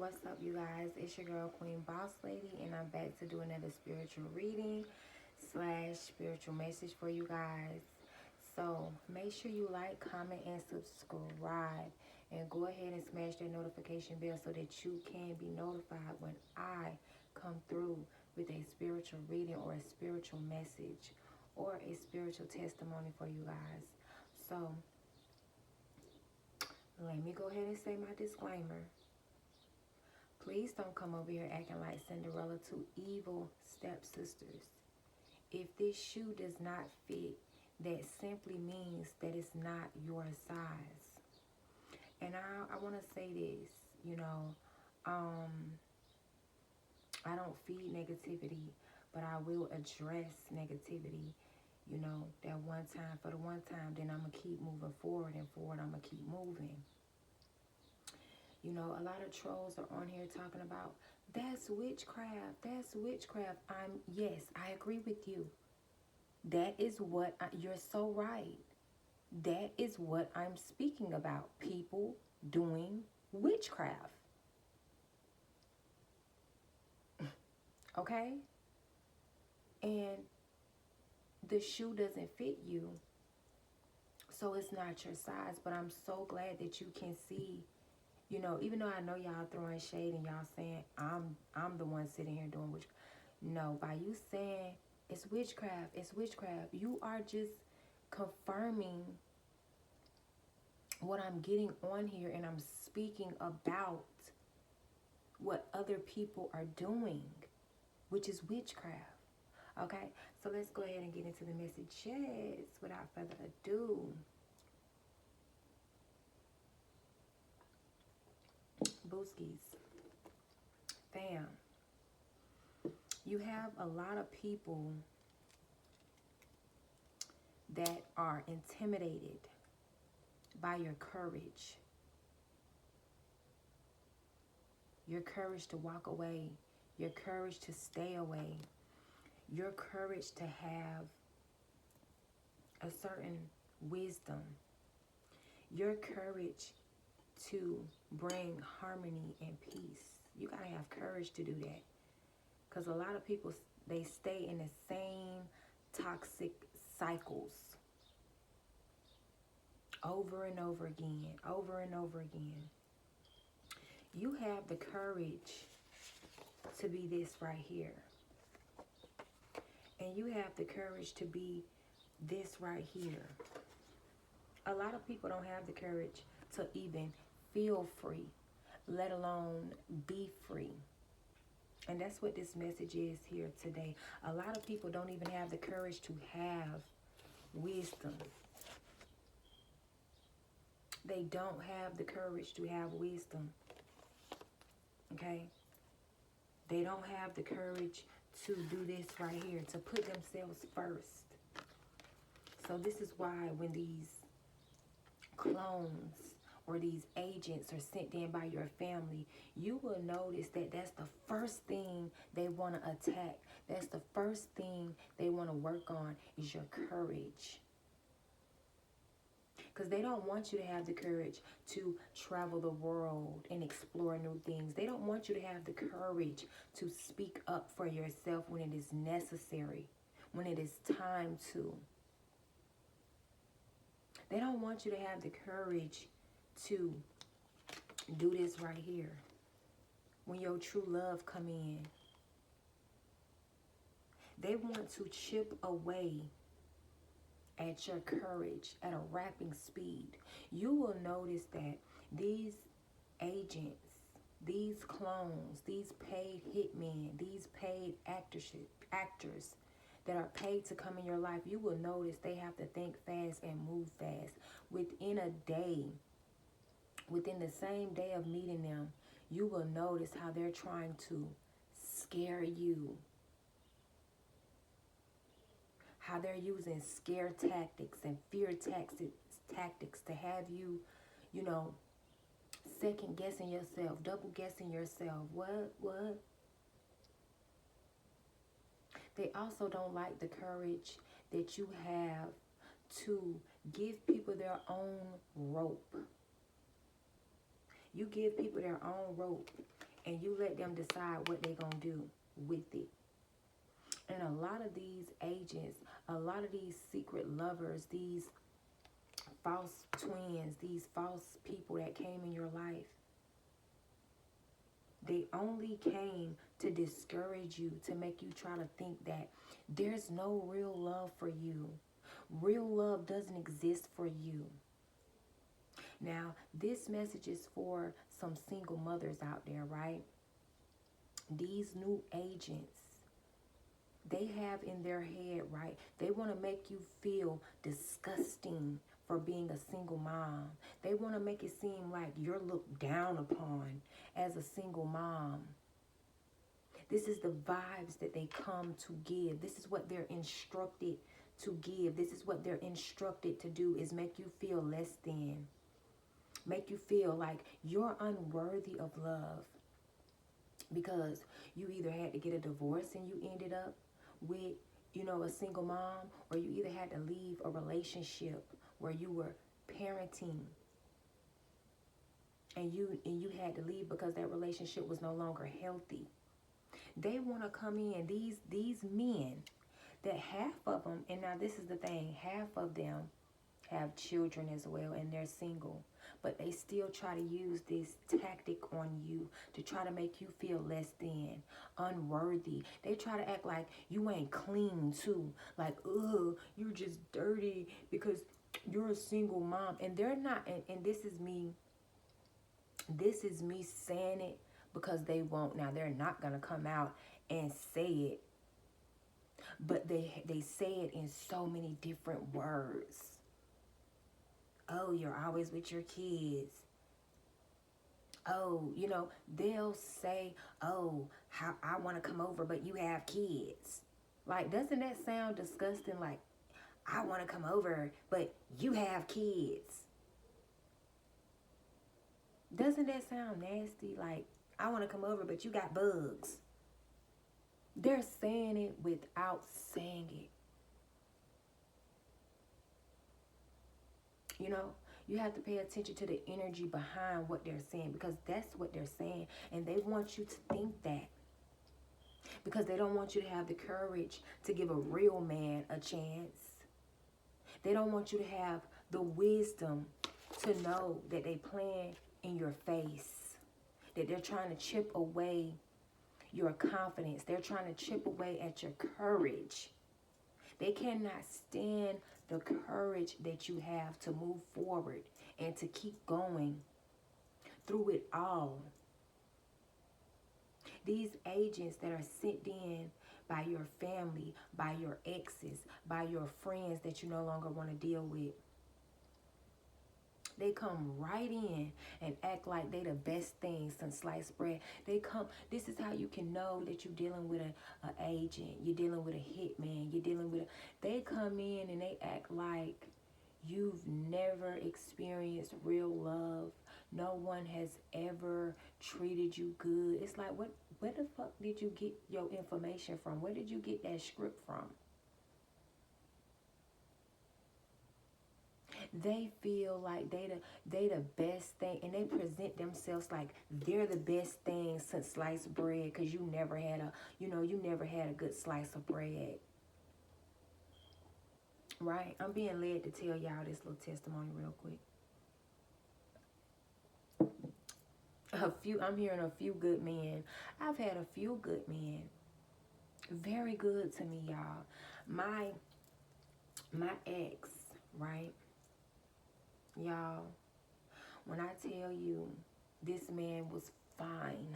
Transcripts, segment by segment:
What's up, you guys? It's your girl, Queen Boss Lady, and I'm back to do another spiritual reading slash spiritual message for you guys. So make sure you like, comment, and subscribe, and go ahead and smash that notification bell so that you can be notified when I come through with a spiritual reading or a spiritual message or a spiritual testimony for you guys. So let me go ahead and say my disclaimer. Please don't come over here acting like Cinderella to evil stepsisters. If this shoe does not fit, that simply means that it's not your size. And I want to say this, I don't feed negativity, but I will address negativity, that one time for the one time, then I'm going to keep moving forward and forward I'm going to keep moving. A lot of trolls are on here talking about, that's witchcraft, that's witchcraft. Yes, I agree with you. That is what, you're so right. That is what I'm speaking about. People doing witchcraft. Okay? And the shoe doesn't fit you, so it's not your size. But I'm so glad that you can see, even though I know y'all throwing shade and y'all saying I'm the one sitting here doing witchcraft. No, by you saying it's witchcraft, you are just confirming what I'm getting on here, and I'm speaking about what other people are doing, which is witchcraft. Okay, so let's go ahead and get into the messages without further ado. Booskies, fam, you have a lot of people that are intimidated by your courage. Your courage to walk away, your courage to stay away, your courage to have a certain wisdom, your courage to bring harmony and peace. You gotta have courage to do that, because a lot of people, they stay in the same toxic cycles over and over again, over and over again. You have the courage to be this right here, and you have the courage to be this right here. A lot of people don't have the courage to even feel free, let alone be free. And that's what this message is here today. A lot of people don't even have the courage to have wisdom. They don't have the courage to have wisdom. Okay? They don't have the courage to do this right here, to put themselves first. So this is why when these clones or these agents are sent in by your family, you will notice that that's the first thing they want to attack. That's the first thing they want to work on, is your courage. Because they don't want you to have the courage to travel the world and explore new things. They don't want you to have the courage to speak up for yourself when it is necessary, when it is time to. They don't want you to have the courage to do this right here when your true love come in. They want to chip away at your courage at a rapid speed. You will notice that these agents, these clones, these paid hitmen, these paid actors that are paid to come in your life, you will notice they have to think fast and move fast. Within a day, within the same day of meeting them, you will notice how they're trying to scare you, how they're using scare tactics and fear tactics to have you, second guessing yourself, double guessing yourself. What? They also don't like the courage that you have to give people their own rope. You give people their own rope, and you let them decide what they're going to do with it. And a lot of these agents, a lot of these secret lovers, these false twins, these false people that came in your life, they only came to discourage you, to make you try to think that there's no real love for you. Real love doesn't exist for you. Now, this message is for some single mothers out there, right? These new agents, they have in their head, right? They want to make you feel disgusting for being a single mom. They want to make it seem like you're looked down upon as a single mom. This is the vibes that they come to give. This is what they're instructed to give. This is what they're instructed to do, is make you feel less than. Make you feel like you're unworthy of love. Because you either had to get a divorce and you ended up with, a single mom, or you either had to leave a relationship where you were parenting and you had to leave because that relationship was no longer healthy. They want to come in, these men, that half of them, and now this is the thing, half of them have children as well and they're single, but they still try to use this tactic on you to try to make you feel less than, unworthy. They try to act like you ain't clean too, like, ugh, you're just dirty because you're a single mom. And they're not, and this is me saying it because they won't. Now, they're not gonna come out and say it, but they say it in so many different words. Oh, you're always with your kids. Oh, they'll say, oh, how I want to come over, but you have kids. Like, doesn't that sound disgusting? Like, I want to come over, but you have kids. Doesn't that sound nasty? Like, I want to come over, but you got bugs. They're saying it without saying it. You have to pay attention to the energy behind what they're saying, because that's what they're saying. And they want you to think that, because they don't want you to have the courage to give a real man a chance. They don't want you to have the wisdom to know that they playing in your face, that they're trying to chip away your confidence. They're trying to chip away at your courage. They cannot stand the courage that you have to move forward and to keep going through it all. These agents that are sent in by your family, by your exes, by your friends that you no longer want to deal with, they come right in and act like they the best thing since sliced bread. This is how you can know that you're dealing with an agent. You're dealing with a hitman. They come in and they act like you've never experienced real love. No one has ever treated you good. It's like, where the fuck did you get your information from? Where did you get that script from? They feel like they the best thing, and they present themselves like they're the best thing since sliced bread, because you never had a good slice of bread. Right? I'm being led to tell y'all this little testimony real quick. I'm hearing a few good men. I've had a few good men. Very good to me, y'all. My ex, right? Y'all, when I tell you this man was fine,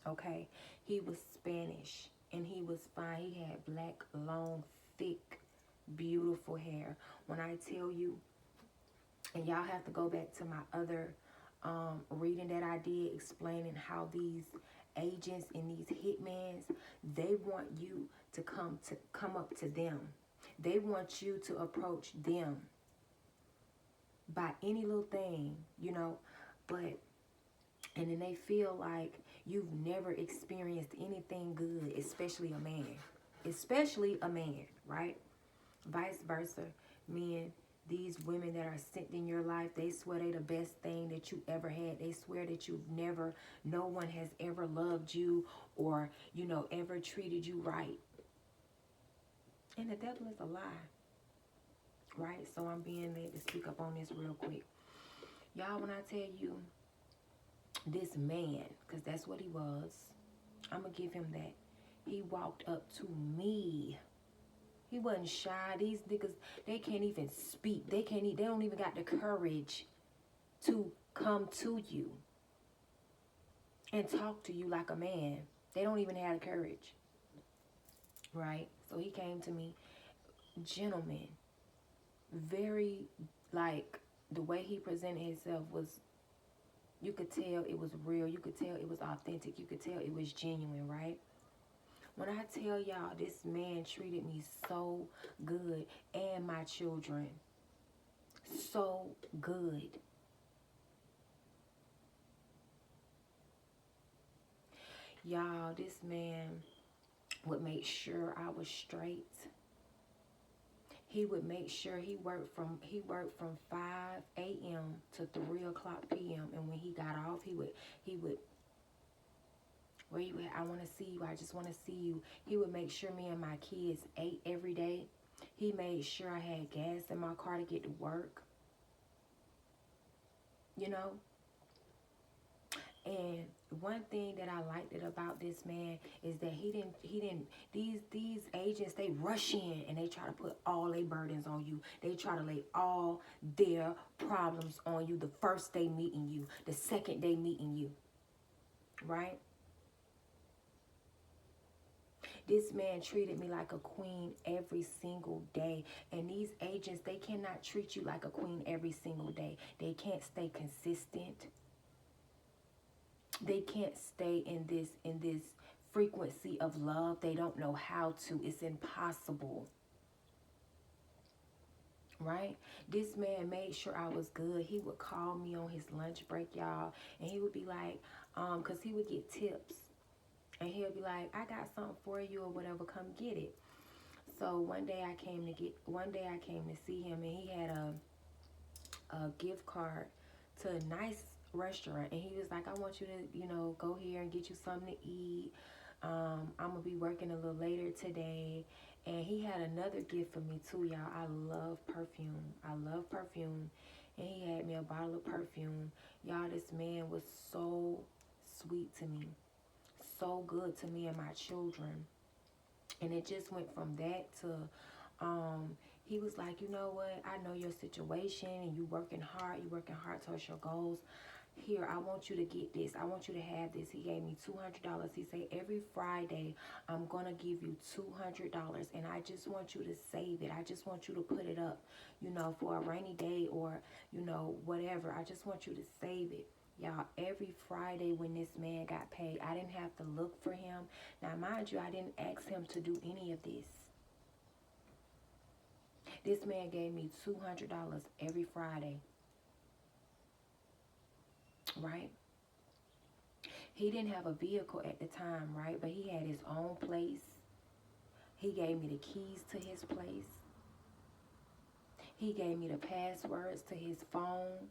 okay? He was Spanish and he was fine. He had black, long, thick, beautiful hair. When I tell you, and y'all have to go back to my other reading that I did explaining how these agents and these hitmans, they want you to come up to them. They want you to approach them by any little thing, but, and then they feel like you've never experienced anything good, especially a man, right? Vice versa, men, these women that are sent in your life, they swear they the best thing that you ever had. They swear that no one has ever loved you or, ever treated you right. And the devil is a lie, right? So I'm being led to speak up on this real quick. Y'all, when I tell you this man, because that's what he was, I'm going to give him that. He walked up to me. He wasn't shy. These niggas, they can't even speak. They don't even got the courage to come to you and talk to you like a man. They don't even have the courage, right? So he came to me, gentleman, very, like, the way he presented himself was, you could tell it was real. You could tell it was authentic. You could tell it was genuine, right? When I tell y'all, this man treated me so good, and my children so good. Y'all, this man would make sure I was straight. He would make sure he worked from 5 a.m. to 3 o'clock p.m. And when he got off, he would, where you at? I want to see you. I just want to see you. He would make sure me and my kids ate every day. He made sure I had gas in my car to get to work. And one thing that I liked about this man is that these agents, they rush in and they try to put all their burdens on you. They try to lay all their problems on you the first day meeting you, the second day meeting you, right? This man treated me like a queen every single day. And these agents, they cannot treat you like a queen every single day. They can't stay consistent. They can't stay in this frequency of love. They don't know how to. It's impossible. Right? This man made sure I was good. He would call me on his lunch break, y'all. And he would be like, because he would get tips. And he'll be like, I got something for you or whatever, come get it. So one day I came to see him, and he had a gift card to a nice restaurant, and he was like, I want you to, go here and get you something to eat. I'm gonna be working a little later today. And he had another gift for me too, y'all. I love perfume. And he had me a bottle of perfume. Y'all, this man was so sweet to me, so good to me and my children. And it just went from that to he was like, you know what, I know your situation and you working hard towards your goals. Here, I want you to get this. I want you to have this. He gave me $200. He said, every Friday, I'm going to give you $200. And I just want you to save it. I just want you to put it up, for a rainy day or, whatever. I just want you to save it. Y'all, every Friday when this man got paid, I didn't have to look for him. Now, mind you, I didn't ask him to do any of this. This man gave me $200 every Friday. Right? He didn't have a vehicle at the time, right? But he had his own place. He gave me the keys to his place. He gave me the passwords to his phone.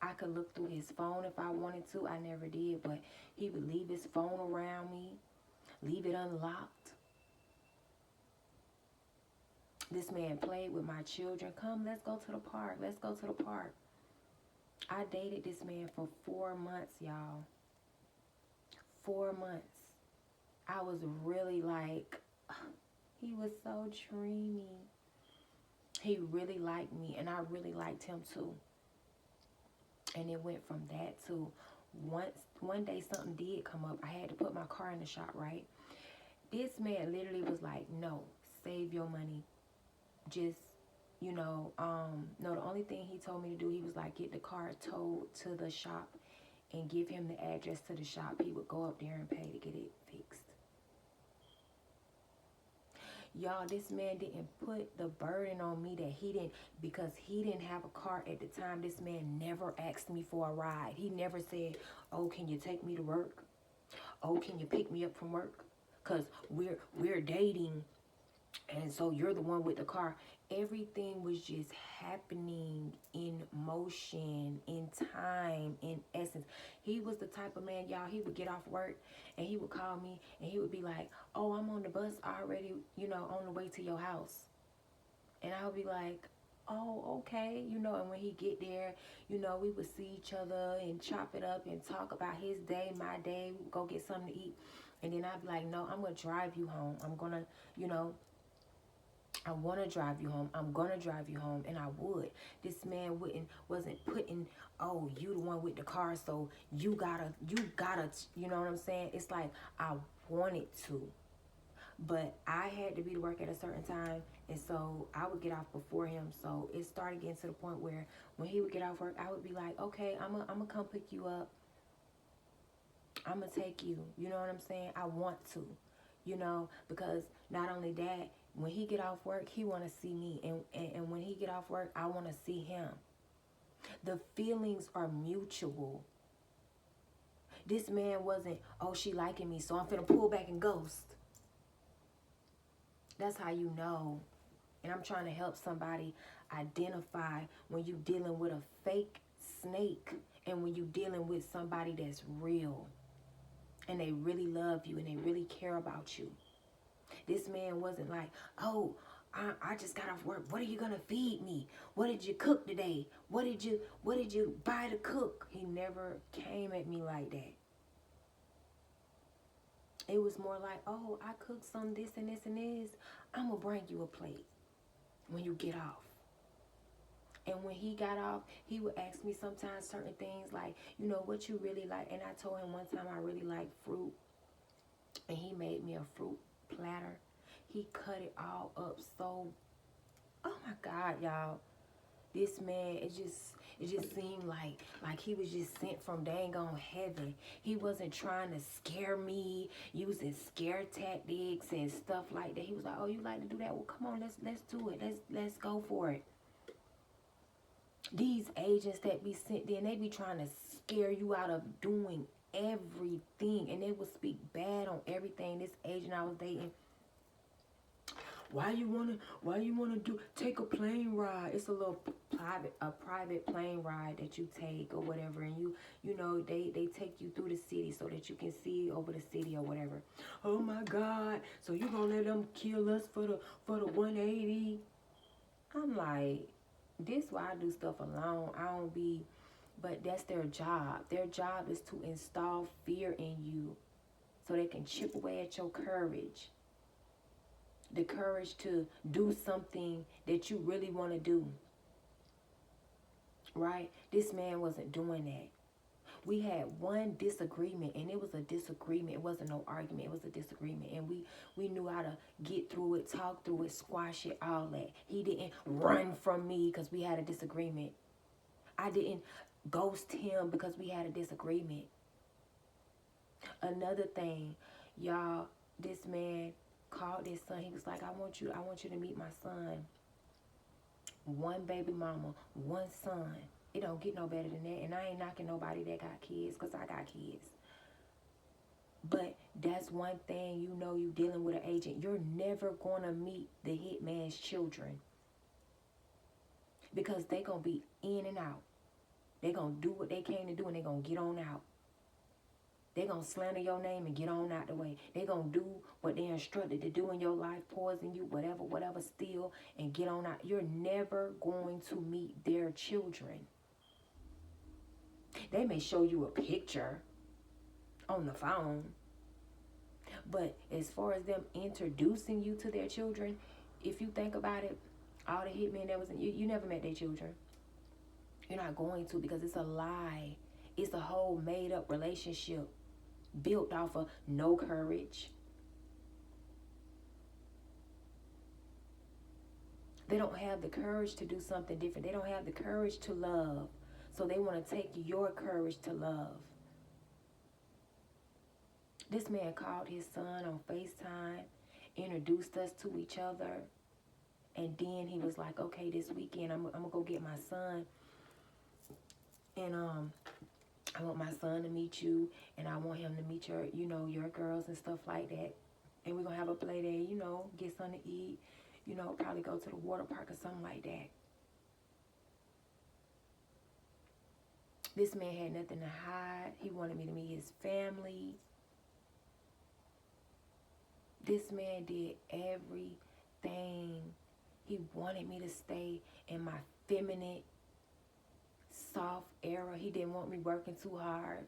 I could look through his phone if I wanted to. I never did, but he would leave his phone around me, leave it unlocked. This man played with my children. Come, let's go to the park. Let's go to the park. I dated this man for 4 months, y'all. 4 months. I was really like, he was so dreamy. He really liked me, and I really liked him too. And it went from that to one day something did come up. I had to put my car in the shop, right? This man literally was like, no, save your money. Just, no, the only thing he told me to do, he was like, get the car towed to the shop and give him the address to the shop. He would go up there and pay to get it fixed. Y'all, this man didn't put the burden on me that because he didn't have a car at the time. This man never asked me for a ride. He never said, oh, can you take me to work? Oh, can you pick me up from work? Because we're dating And so you're the one with the car. Everything was just happening in motion, in time, in essence. He was the type of man, y'all, he would get off work and he would call me and he would be like, oh, I'm on the bus already, on the way to your house. And I would be like, oh, okay, and when he get there, we would see each other and chop it up and talk about his day, my day, go get something to eat. And then I'd be like, no, I'm going to drive you home. I'm going to, I want to drive you home. I'm going to drive you home. And I would. This man wasn't putting, oh, you the one with the car, so you gotta, you know what I'm saying? It's like I wanted to. But I had to be to work at a certain time, and so I would get off before him. So it started getting to the point where when he would get off work, I would be like, okay, I'm gonna come pick you up. I'm gonna take you. You know what I'm saying? I want to, because not only that, when he get off work, he want to see me, and when he get off work, I want to see him. The feelings are mutual. This man wasn't, oh, she liking me, so I'm finna pull back and ghost. That's how you know. And I'm trying to help somebody identify when you're dealing with a fake snake and when you're dealing with somebody that's real and they really love you and they really care about you. This man wasn't like, oh, I just got off work. What are you gonna feed me? What did you cook today? What did you buy to cook? He never came at me like that. It was more like, oh, I cooked some this and this and this. I'm gonna bring you a plate when you get off. And when he got off, he would ask me sometimes certain things like, what you really like. And I told him one time I really like fruit. And he made me a fruit platter. He cut it all up so, oh my God, y'all. This man, it just seemed like he was just sent from dang on heaven. He wasn't trying to scare me, using scare tactics and stuff like that. He was like, oh, you like to do that? Well, come on, let's do it. Let's go for it. These agents that be sent in, they be trying to scare you out of doing everything, and they will speak bad on everything. This agent I was dating, why you wanna take a plane ride? It's a little private plane ride that you take or whatever, and they take you through the city so that you can see over the city or whatever. Oh my God! So you gonna let them kill us for the 180? I'm like, this why I do stuff alone. I don't be, but that's their job. Their job is to install fear in you so they can chip away at your courage. The courage to do something that you really want to do. Right? This man wasn't doing that. We had one disagreement, and it was a disagreement. It wasn't no argument. It was a disagreement. And we knew how to get through it, talk through it, squash it, all that. He didn't run from me because we had a disagreement. I didn't ghost him because we had a disagreement. Another thing, y'all, this man called his son. He was like, I want you to meet my son. One baby mama, one son. It don't get no better than that. And I ain't knocking nobody that got kids, because I got kids. But that's one thing, you dealing with an agent. You're never going to meet the hitman's children, because they going to be in and out. They going to do what they came to do, and they going to get on out. They going to slander your name and get on out the way. They going to do what they instructed to do in your life, poison you, whatever, steal, and get on out. You're never going to meet their children. They may show you a picture on the phone, but as far as them introducing you to their children, if you think about it, all the hitmen that was in you never met their children. You're not going to, because it's a lie. It's a whole made up relationship built off of no courage. They don't have the courage to do something different. They don't have the courage to love. So they want to take your courage to love. This man called his son on FaceTime, introduced us to each other, and then he was like, okay, this weekend I'm going to go get my son, and I want my son to meet you, and I want him to meet your girls and stuff like that. And we're going to have a play day, you know, get something to eat, you know, probably go to the water park or something like that. This man had nothing to hide. He wanted me to meet his family. This man did everything. He wanted me to stay in my feminine, soft era. He didn't want me working too hard.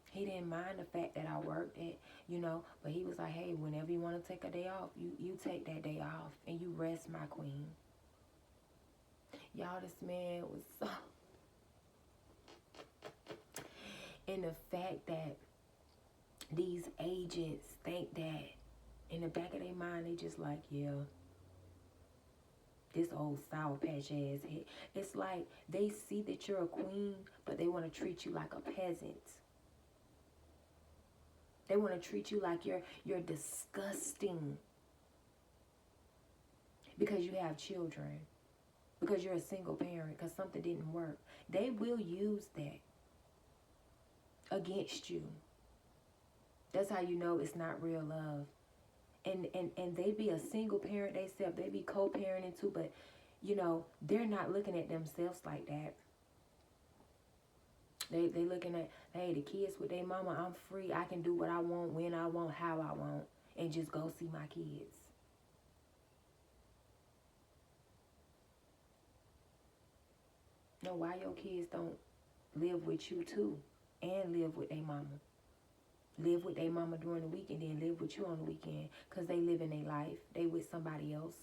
He didn't mind the fact that I worked at, you know, but he was like, hey, whenever you want to take a day off, you take that day off and you rest, my queen. Y'all, this man was so... And the fact that these agents think that in the back of their mind, they just like, yeah, this old Sour Patch ass head. It's like they see that you're a queen, but they want to treat you like a peasant. They want to treat you like you're disgusting because you have children, because you're a single parent, because something didn't work. They will use that against you. That's how you know it's not real love. And they be a single parent themselves. They be co-parenting too, but, you know, they're not looking at themselves like that. They looking at, hey, the kids with their mama, I'm free. I can do what I want, when I want, how I want, and just go see my kids. No, why your kids don't live with you too and live with their mama? Live with their mama during the week and then live with you on the weekend because they live in their life. They with somebody else.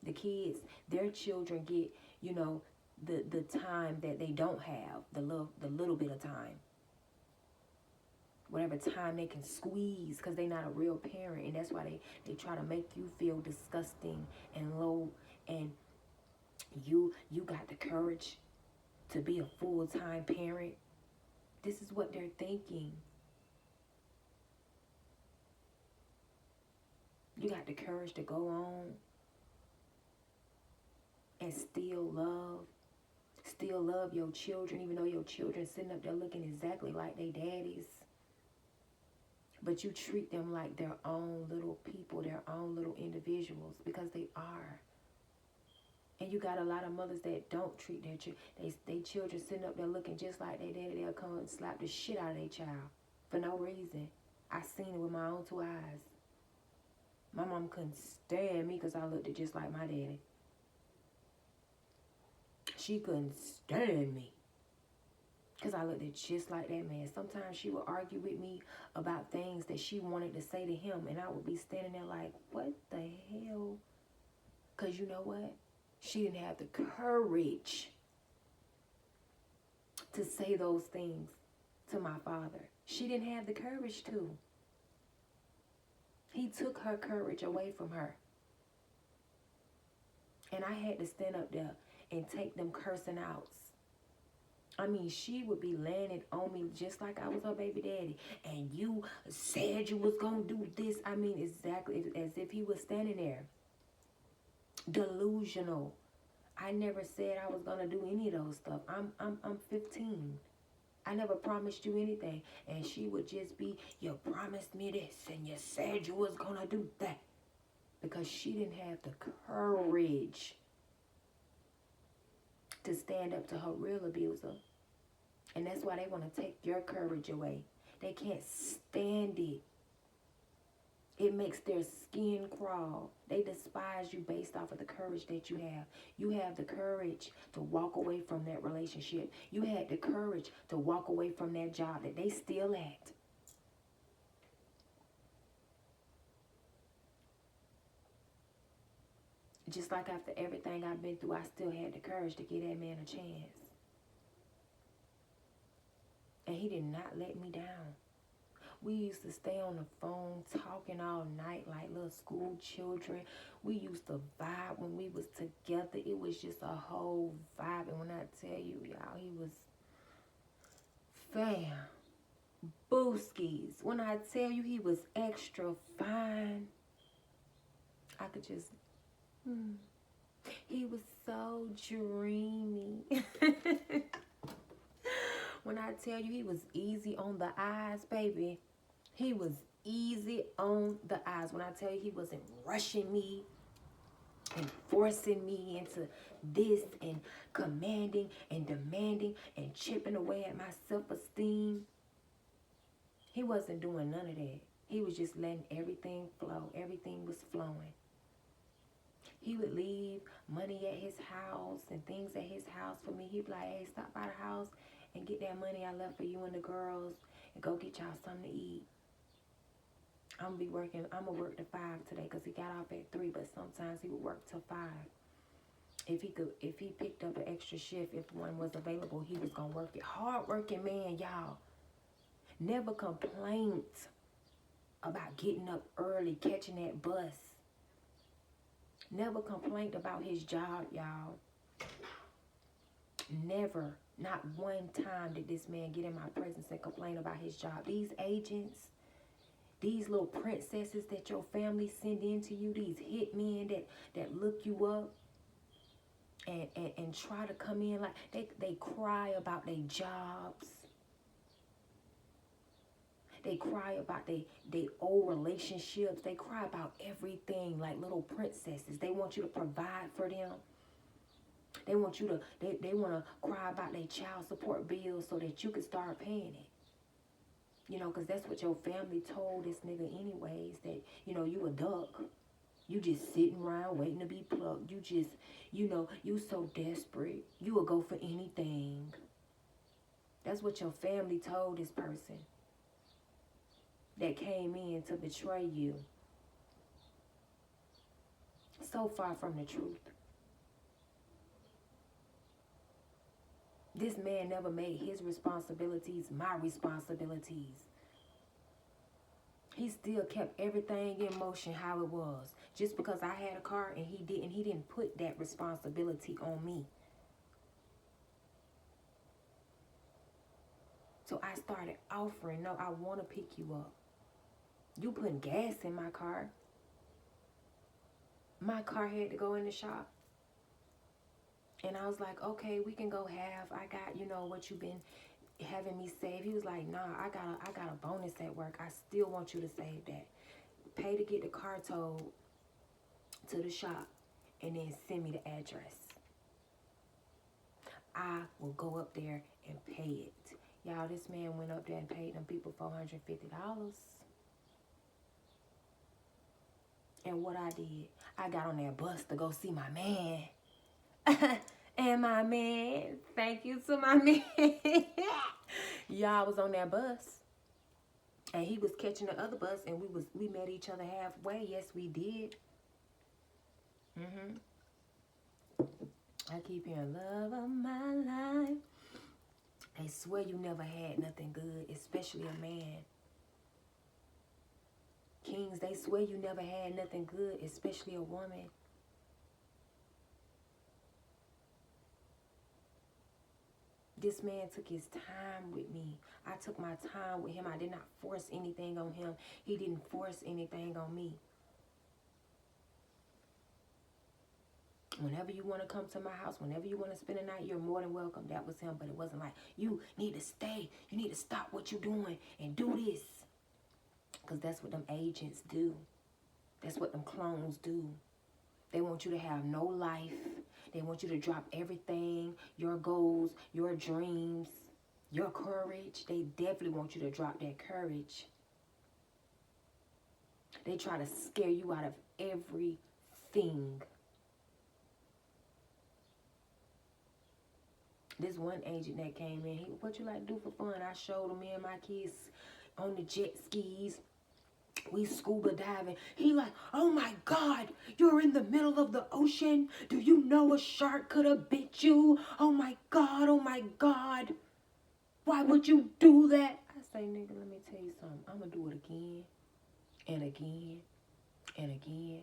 The kids, their children get, you know, the time that they don't have, the little bit of time. Whatever time they can squeeze because they're not a real parent. And that's why they try to make you feel disgusting and low. And you got the courage to be a full-time parent. This is what they're thinking. You got the courage to go on and still love your children, even though your children sitting up there looking exactly like their daddies. But you treat them like their own little people, their own little individuals, because they are. And you got a lot of mothers that don't treat their children sitting up there looking just like their daddy. They'll come and slap the shit out of their child for no reason. I seen it with my own two eyes. My mom couldn't stand me because I looked just like my daddy. She couldn't stand me because I looked just like that man. Sometimes she would argue with me about things that she wanted to say to him, and I would be standing there like, what the hell? Because you know what? She didn't have the courage to say those things to my father. She didn't have the courage to. He took her courage away from her. And I had to stand up there and take them cursing outs. I mean, she would be landing on me just like I was her baby daddy. And you said you was going to do this. I mean, exactly as if he was standing there. Delusional. I never said I was going to do any of those stuff. I'm 15. I never promised you anything. And she would just be, you promised me this and you said you was going to do that. Because she didn't have the courage to stand up to her real abuser. And that's why they want to take your courage away. They can't stand it. It makes their skin crawl. They despise you based off of the courage that you have. You have the courage to walk away from that relationship. You had the courage to walk away from that job that they still at. Just like after everything I've been through, I still had the courage to give that man a chance. And he did not let me down. We used to stay on the phone talking all night like little school children. We used to vibe when we was together. It was just a whole vibe. And when I tell you, y'all, he was fam. Booskies. When I tell you he was extra fine, I could just... He was so dreamy. When I tell you he was easy on the eyes, baby, he was easy on the eyes. When I tell you he wasn't rushing me and forcing me into this and commanding and demanding and chipping away at my self-esteem. He wasn't doing none of that. He was just letting everything flow. Everything was flowing. He would leave money at his house and things at his house for me. He'd be like, hey, stop by the house and get that money I left for you and the girls and go get y'all something to eat. I'm going to work to 5 today because he got off at 3, but sometimes he would work till 5. If he picked up an extra shift, if one was available, he was going to work it. Hard-working man, y'all. Never complained about getting up early, catching that bus. Never complained about his job, y'all. Never, not one time did this man get in my presence and complain about his job. These agents, these little princesses that your family send in to you, these hitmen that look you up and try to come in like they cry about their jobs. They cry about they old relationships. They cry about everything like little princesses. They want you to provide for them. They want you to, they want to cry about their child support bills so that you can start paying it. You know, because that's what your family told this nigga anyways, that, you know, you a duck. You just sitting around waiting to be plucked. You just, you know, you so desperate. You will go for anything. That's what your family told this person that came in to betray you. So far from the truth. This man never made his responsibilities my responsibilities. He still kept everything in motion how it was. Just because I had a car and he didn't put that responsibility on me. So I started offering, no, I want to pick you up. You putting gas in my car. My car had to go in the shop. And I was like, okay, we can go half. I got, you know, what you've been having me save. He was like, nah, I got a bonus at work. I still want you to save that. Pay to get the car towed to the shop and then send me the address. I will go up there and pay it. Y'all, this man went up there and paid them people $450. And what I did, I got on that bus to go see my man. And my man, thank you to my man. Y'all was on that bus. And he was catching the other bus and we met each other halfway. Yes, we did. I keep hearing love of my life. They swear you never had nothing good, especially a man. Kings, they swear you never had nothing good, especially a woman. This man took his time with me. I took my time with him. I did not force anything on him. He didn't force anything on me. Whenever you want to come to my house, whenever you want to spend the night, you're more than welcome. That was him, but it wasn't like, you need to stay. You need to stop what you're doing and do this. Because that's what them agents do. That's what them clones do. They want you to have no life. They want you to drop everything, your goals, your dreams, your courage. They definitely want you to drop that courage. They try to scare you out of everything. This one agent that came in, what you like to do for fun? I showed him, me and my kids on the jet skis. We scuba diving. He like, oh my God, you're in the middle of the ocean. Do you know a shark could have bit you? Oh my God, oh my God. Why would you do that? I say, nigga, let me tell you something. I'm going to do it again and again and again.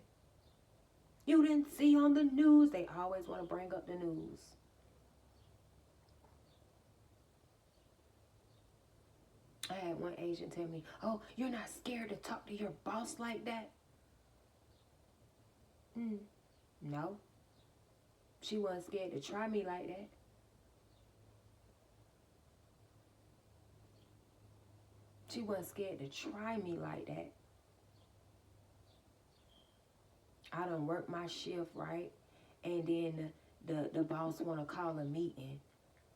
You didn't see on the news. They always want to bring up the news. I had one agent tell me, oh, you're not scared to talk to your boss like that? No. She wasn't scared to try me like that. She wasn't scared to try me like that. I done worked my shift, right? And then the boss want to call a meeting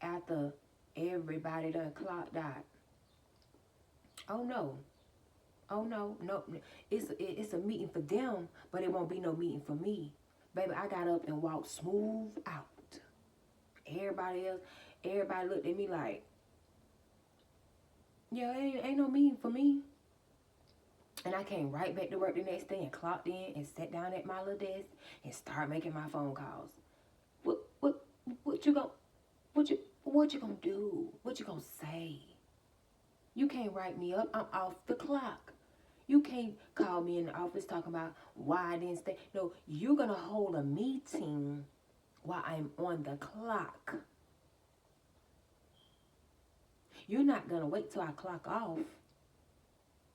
after everybody done clocked out. Oh no. Oh no, no. It's a meeting for them, but it won't be no meeting for me. Baby, I got up and walked smooth out. Everybody looked at me like, yeah, ain't no meeting for me. And I came right back to work the next day and clocked in and sat down at my little desk and started making my phone calls. What you gonna what you gonna do? What you gonna say? You can't write me up. I'm off the clock. You can't call me in the office talking about why I didn't stay. No, you're gonna hold a meeting while I'm on the clock. You're not gonna wait till I clock off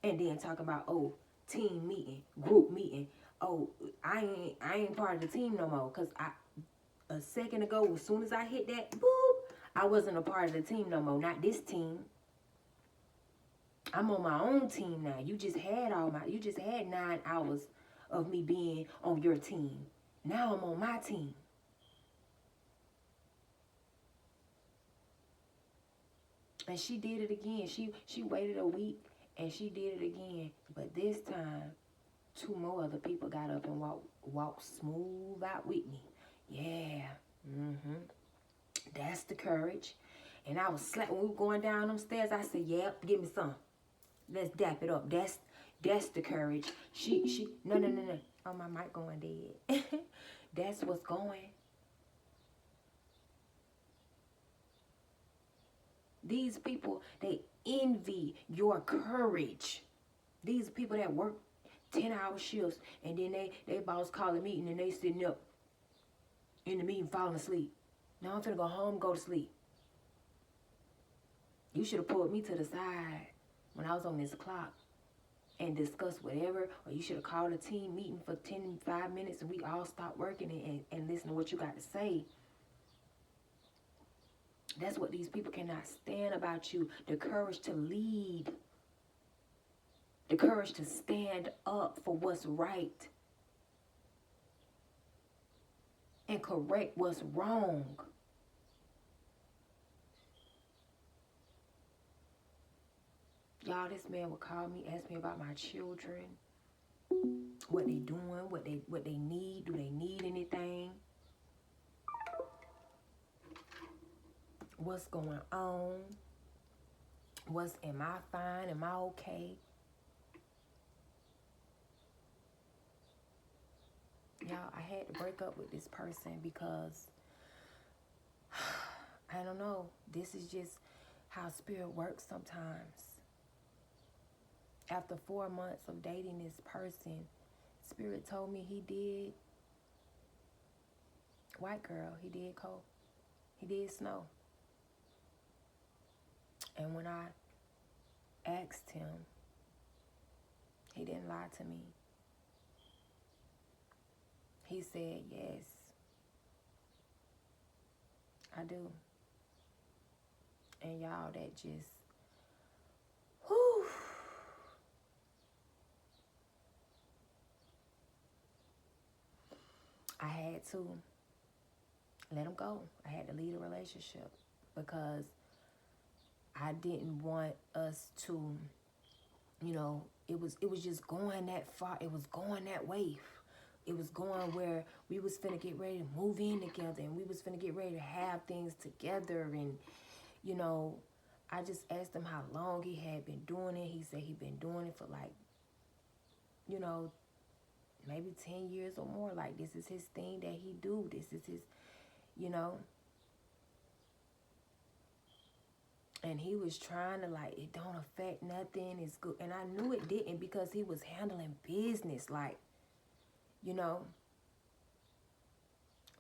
and then talk about, oh, team meeting, group meeting. Oh, I ain't part of the team no more. Cause a second ago, as soon as I hit that boop, I wasn't a part of the team no more. Not this team. I'm on my own team now. You just had 9 hours of me being on your team. Now I'm on my team. And she did it again. She waited a week and she did it again. But this time, 2 more other people got up and walked smooth out with me. Yeah. That's the courage. And I was when we were going down them stairs, I said, yep, give me some. Let's dap it up. That's the courage. She no. Oh, my mic going dead. That's what's going. These people, they envy your courage. These people that work 10-hour shifts and then they boss call a meeting and they sitting up in the meeting falling asleep. Now I'm finna go home, go to sleep. You should have pulled me to the side when I was on this clock and discussed whatever, or you should have called a team meeting for 5 minutes and we all stop working and listen to what you got to say. That's what these people cannot stand about you. The courage to lead. The courage to stand up for what's right. And correct what's wrong. Y'all, this man would call me, ask me about my children. What they doing, what they need. Do they need anything? What's going on? Am I fine? Am I okay? Y'all, I had to break up with this person because I don't know. This is just how spirit works sometimes. After 4 months of dating this person, spirit told me he did white girl, he did cold, he did snow. And when I asked him, he didn't lie to me. He said, yes, I do. And y'all, that just, whew. I had to let him go. I had to leave the relationship because I didn't want us to, it was just going that far. It was going that way. It was going where we was finna get ready to move in together and we was finna get ready to have things together. And, I just asked him how long he had been doing it. He said he'd been doing it for like, maybe 10 years or more. Like, this is his thing that he do. This is his, And he was trying to, like, it don't affect nothing. It's good. And I knew it didn't because he was handling business, like,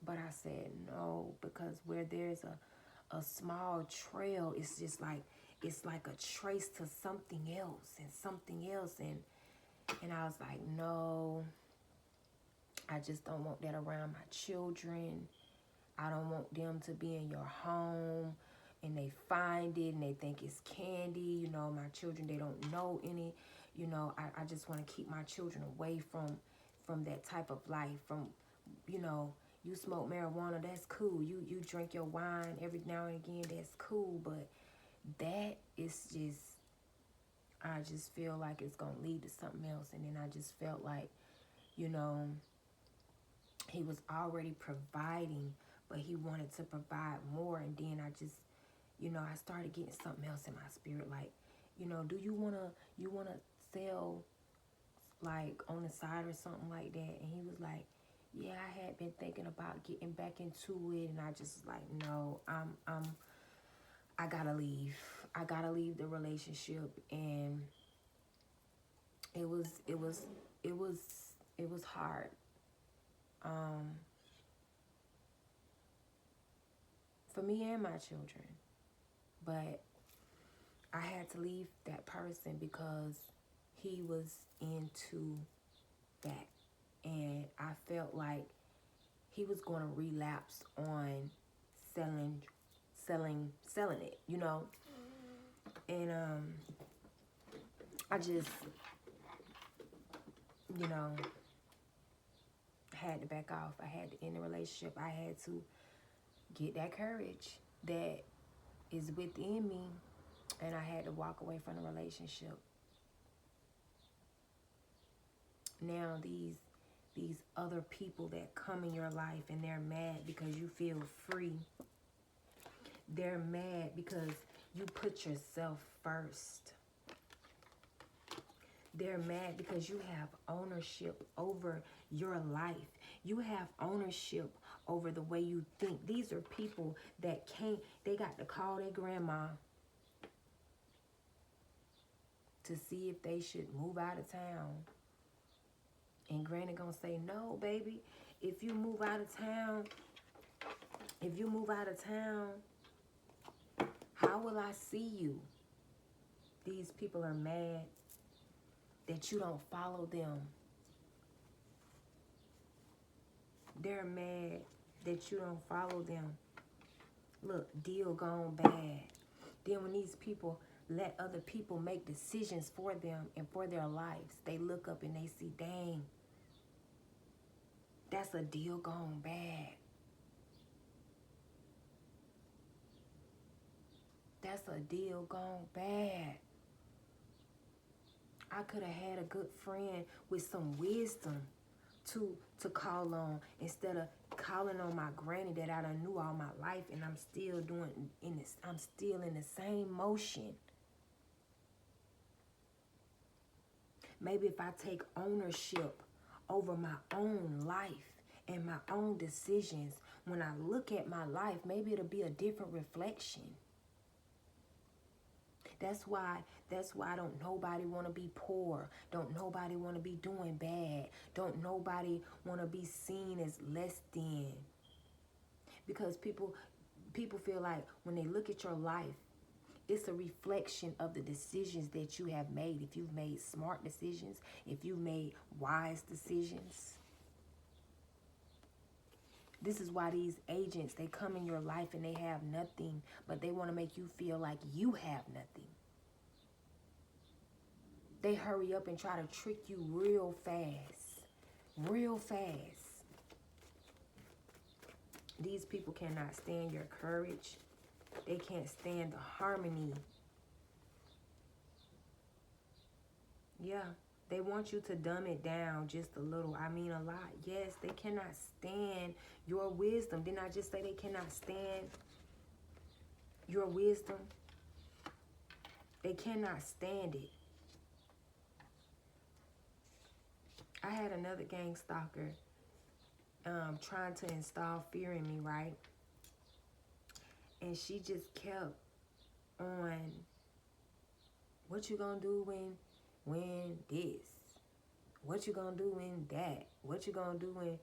But I said no, because where there's a small trail, it's just like, it's like a trace to something else and something else. And I was like, no, I just don't want that around my children. I don't want them to be in your home and they find it and they think it's candy. You know, my children, they don't know any. You know, I just want to keep my children away from that type of life. From, you know, you smoke marijuana, that's cool. You drink your wine every now and again, that's cool. But that is just, I just feel like it's going to lead to something else. And then I just felt like, you know, he was already providing, but he wanted to provide more. And then I just, you know, I started getting something else in my spirit. Like, you know, do you want to sell like on the side or something like that? And he was like, yeah, I had been thinking about getting back into it. And I just was like, no, I gotta leave. I gotta leave the relationship. And it was hard. For me and my children. But I had to leave that person because he was into that. And I felt like he was going to relapse on selling it, you know. And I just, you know, had to back off. I had to end the relationship. I had to get that courage that is within me, and I had to walk away from the relationship. Now these other people that come in your life and they're mad because you feel free. They're mad because you put yourself first. They're mad because you have ownership over your life. You have ownership over the way you think. These are people that they got to call their grandma to see if they should move out of town. And granny gonna say, no, baby, if you move out of town, how will I see you? These people are mad that you don't follow them. They're mad that you don't follow them. Look, deal gone bad. Then when these people let other people make decisions for them and for their lives, they look up and they see, dang, that's a deal gone bad. That's a deal gone bad. I could have had a good friend with some wisdom to call on instead of calling on my granny that I done knew all my life, and I'm still I'm still in the same motion. Maybe if I take ownership over my own life and my own decisions, when I look at my life, maybe it'll be a different reflection. That's why don't nobody want to be poor. Don't nobody want to be doing bad. Don't nobody want to be seen as less than. Because people feel like when they look at your life, it's a reflection of the decisions that you have made. If you've made smart decisions, if you've made wise decisions. This is why these agents, they come in your life and they have nothing, but they want to make you feel like you have nothing. They hurry up and try to trick you real fast. Real fast. These people cannot stand your courage. They can't stand the harmony. Yeah, they want you to dumb it down just a little. I mean a lot. Yes, they cannot stand your wisdom. Didn't I just say they cannot stand your wisdom? They cannot stand it. I had another gang stalker trying to install fear in me, right? And she just kept on, what you gonna do when this? What you gonna do when that? What you gonna do when...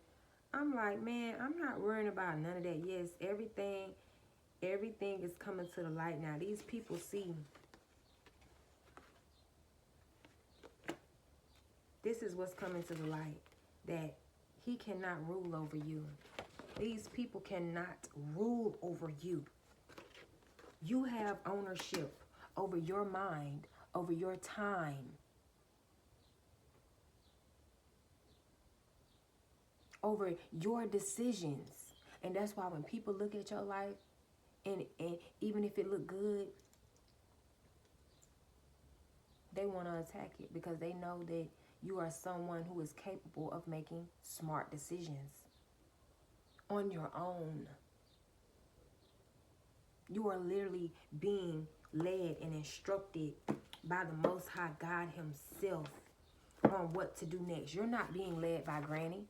I'm like, man, I'm not worrying about none of that. Yes, everything is coming to the light now. These people see. This is what's coming to the light, that he cannot rule over you. These people cannot rule over you. You have ownership over your mind, over your time, over your decisions. And that's why when people look at your life, and even if it look good, they want to attack it because they know that you are someone who is capable of making smart decisions on your own. You are literally being led and instructed by the Most High God himself on what to do next. You're not being led by granny.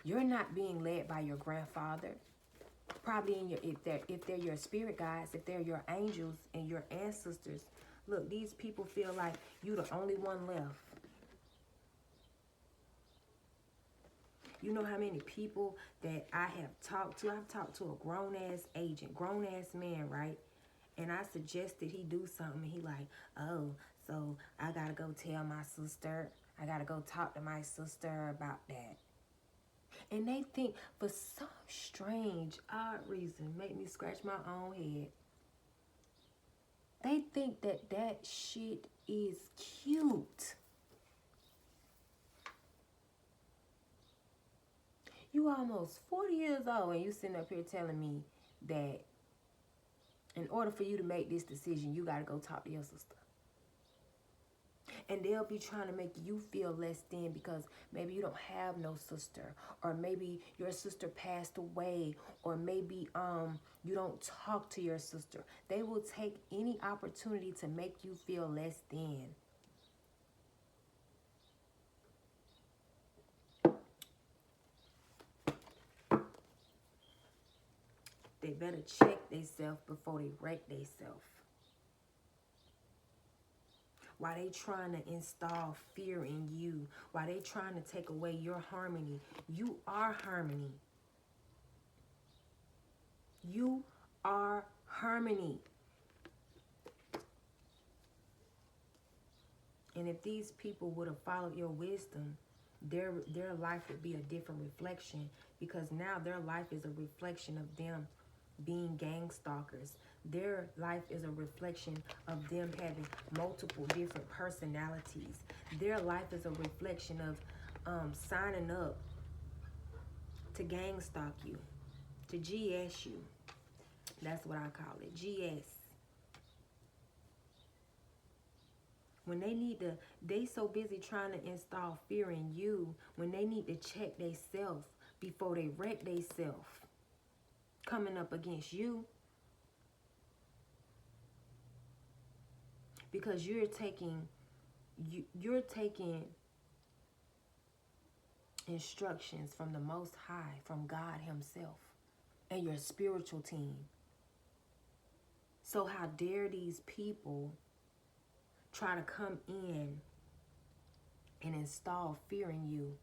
You're not being led by your grandfather. Probably in your if they're your spirit guides, if they're your angels and your ancestors. Look, these people feel like you the only one left. You know how many people that I have talked to? I've talked to a grown-ass agent, grown-ass man, right? And I suggested he do something. And he like, oh, so I got to go tell my sister. I got to go talk to my sister about that. And they think for some strange, odd reason, make me scratch my own head. They think that that shit is cute. You almost 40 years old and you sitting up here telling me that in order for you to make this decision, you got to go talk to your sister. And they'll be trying to make you feel less than because maybe you don't have no sister, or maybe your sister passed away, or maybe you don't talk to your sister. They will take any opportunity to make you feel less than. They better check themselves before they wreck themselves. Why they trying to install fear in you? Why they trying to take away your harmony? You are harmony. You are harmony. And if these people would have followed your wisdom, their life would be a different reflection, because now their life is a reflection of them being gang stalkers. Their life is a reflection of them having multiple different personalities. Their life is a reflection of signing up to gang stalk you, to GS you. That's what I call it, GS. When they so busy trying to install fear in you, when they need to check themselves before they wreck themselves, coming up against you, because you're taking instructions from the Most High, from God himself, and your spiritual team. So how dare these people try to come in and install fear in you?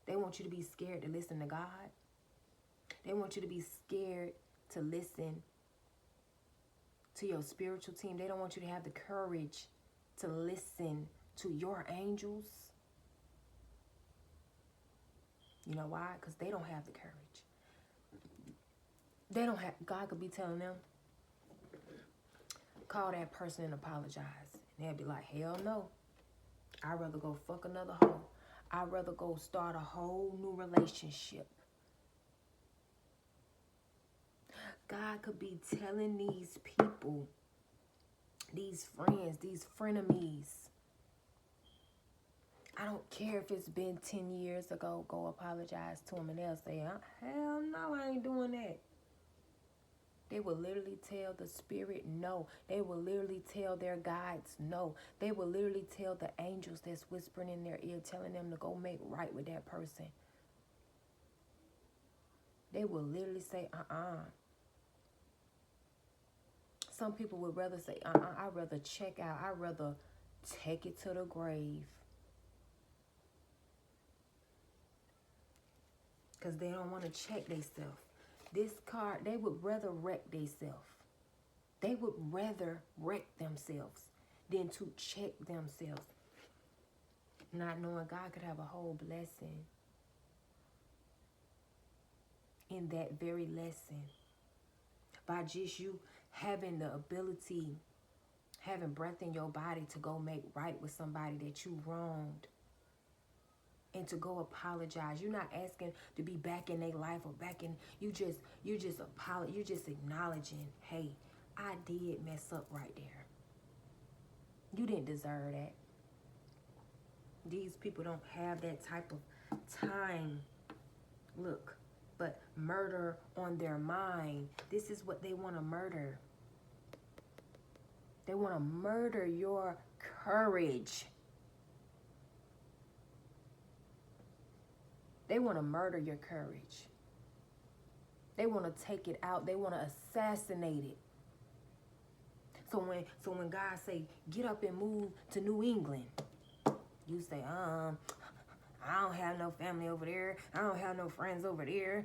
They want you to be scared to listen to God. They want you to be scared to listen to your spiritual team. They don't want you to have the courage to listen to your angels. You know why? Because they don't have the courage. They don't have, God could be telling them, call that person and apologize. And they'll be like, hell no. I'd rather go fuck another hoe. I'd rather go start a whole new relationship. God could be telling these people, these friends, these frenemies, I don't care if it's been 10 years ago, go apologize to them, and they'll say, hell no, I ain't doing that. They will literally tell the spirit no. They will literally tell their guides no. They will literally tell the angels that's whispering in their ear, telling them to go make right with that person. They will literally say, Some people would rather say, I'd rather check out. I'd rather take it to the grave. Because they don't want to check themselves. This card, they would rather wreck themselves. They would rather wreck themselves than to check themselves. Not knowing God could have a whole blessing in that very lesson. by just you having the ability, having breath in your body to go make right with somebody that you wronged. And to go apologize. You're not asking to be back in their life or back in, you're just acknowledging, hey, I did mess up right there. You didn't deserve that. These people don't have that type of time. Look, but murder on their mind. This is what they want to murder. They want to murder your courage. They want to murder your courage. They want to take it out. They want to assassinate it. So when God say, get up and move to New England, you say, I don't have no family over there. I don't have no friends over there.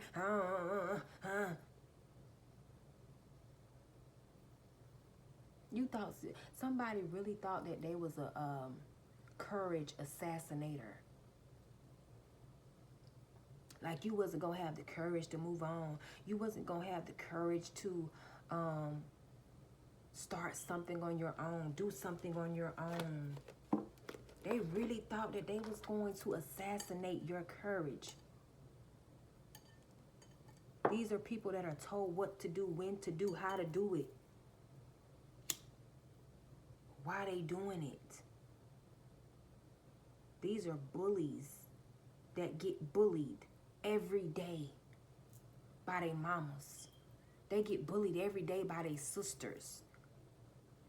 You thought, somebody really thought that they was a courage assassinator. Like you wasn't going to have the courage to move on. You wasn't going to have the courage to start something on your own. Do something on your own. They really thought that they was going to assassinate your courage. These are people that are told what to do, when to do, how to do it. Why they doing it? These are bullies that get bullied every day by their mamas. They get bullied every day by their sisters.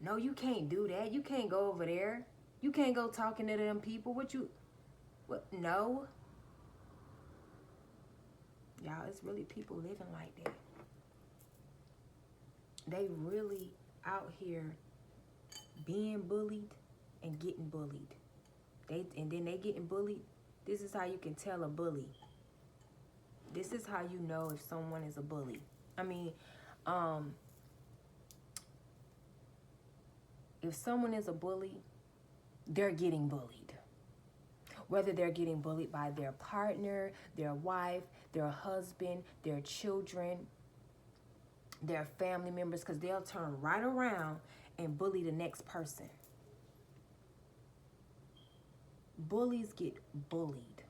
No, you can't do that. You can't go over there. You can't go talking to them people. What? No. Y'all, it's really people living like that. They really out here being bullied and getting bullied. And then they getting bullied. This is how you can tell a bully. This is how you know if someone is a bully. I mean, if someone is a bully, they're getting bullied. Whether they're getting bullied by their partner, their wife, their husband, their children, their family members, because they'll turn right around and bully the next person. Bullies get bullied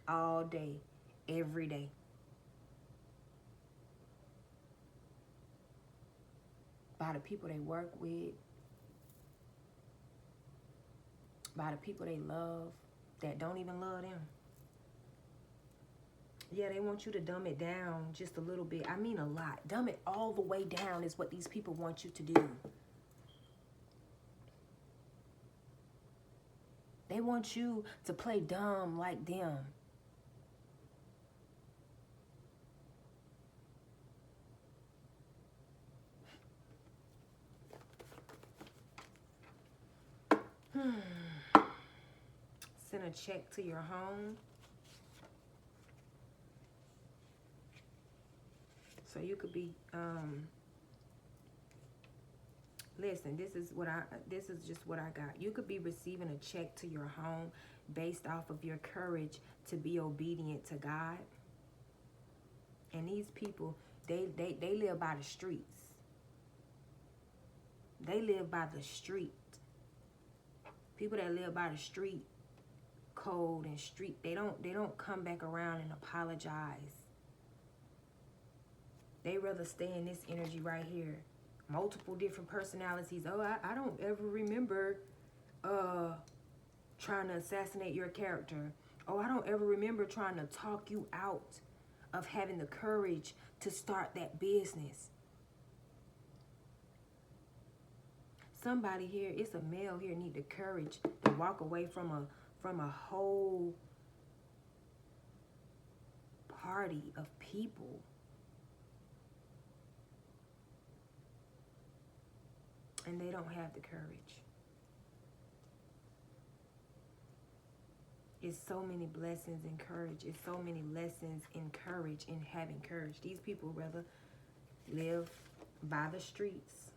all day, every day. By the people they work with, by the people they love that don't even love them. Yeah, they want you to dumb it down just a little bit. I mean a lot. Dumb it all the way down is what these people want you to do. They want you to play dumb like them. Send a check to your home. So you could be, listen, this is just what I got. You could be receiving a check to your home based off of your courage to be obedient to God. And these people, they live by the streets. They live by the street. People that live by the street code and street, they don't come back around and apologize. They rather stay in this energy right here. Multiple different personalities. Oh, I don't ever remember trying to assassinate your character. Oh, I don't ever remember trying to talk you out of having the courage to start that business. Somebody here, it's a male here, need the courage to walk away from a whole party of people. And they don't have the courage. It's so many blessings in courage. It's so many lessons in courage, in having courage. These people rather live by the streets.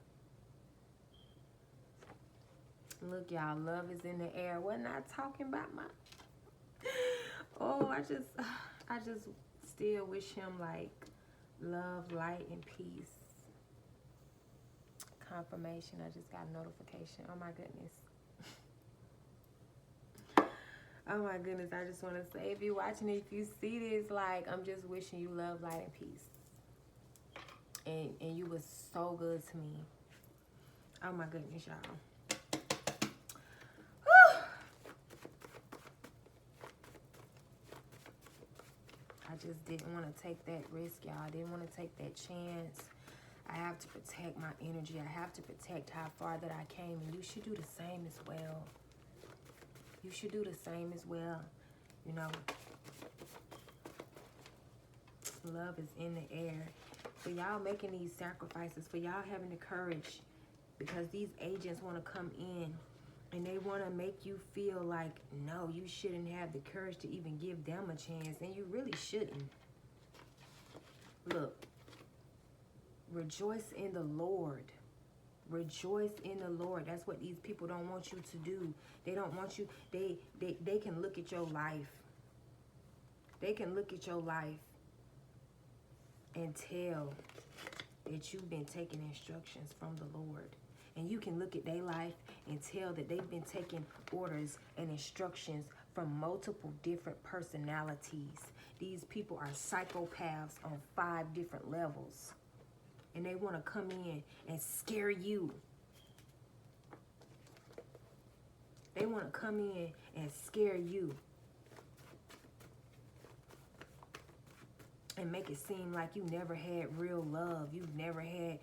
Look, y'all, love is in the air. Wasn't I talking about my... Oh, I just still wish him like love, light, and peace. confirmation. I just got a notification. Oh my goodness. Oh my goodness. I just want to say, if you're watching it, if you see this, like, I'm just wishing you love, light, and peace. And you was so good to me. Oh my goodness, y'all. I just didn't want to take that risk, y'all. I didn't want to take that chance. I have to protect my energy. I have to protect how far that I came. And you should do the same as well. You should do the same as well. You know, love is in the air. For y'all making these sacrifices, for y'all having the courage, because these agents want to come in and they want to make you feel like, no, you shouldn't have the courage to even give them a chance, and you really shouldn't. Look, rejoice in the Lord. Rejoice in the Lord. That's what these people don't want you to do. They don't want you, they can look at your life. They can look at your life and tell that you've been taking instructions from the Lord. And you can look at their life and tell that they've been taking orders and instructions from multiple different personalities. These people are psychopaths on 5 different levels. And they want to come in and scare you. They want to come in and scare you. And make it seem like you never had real love. You've never had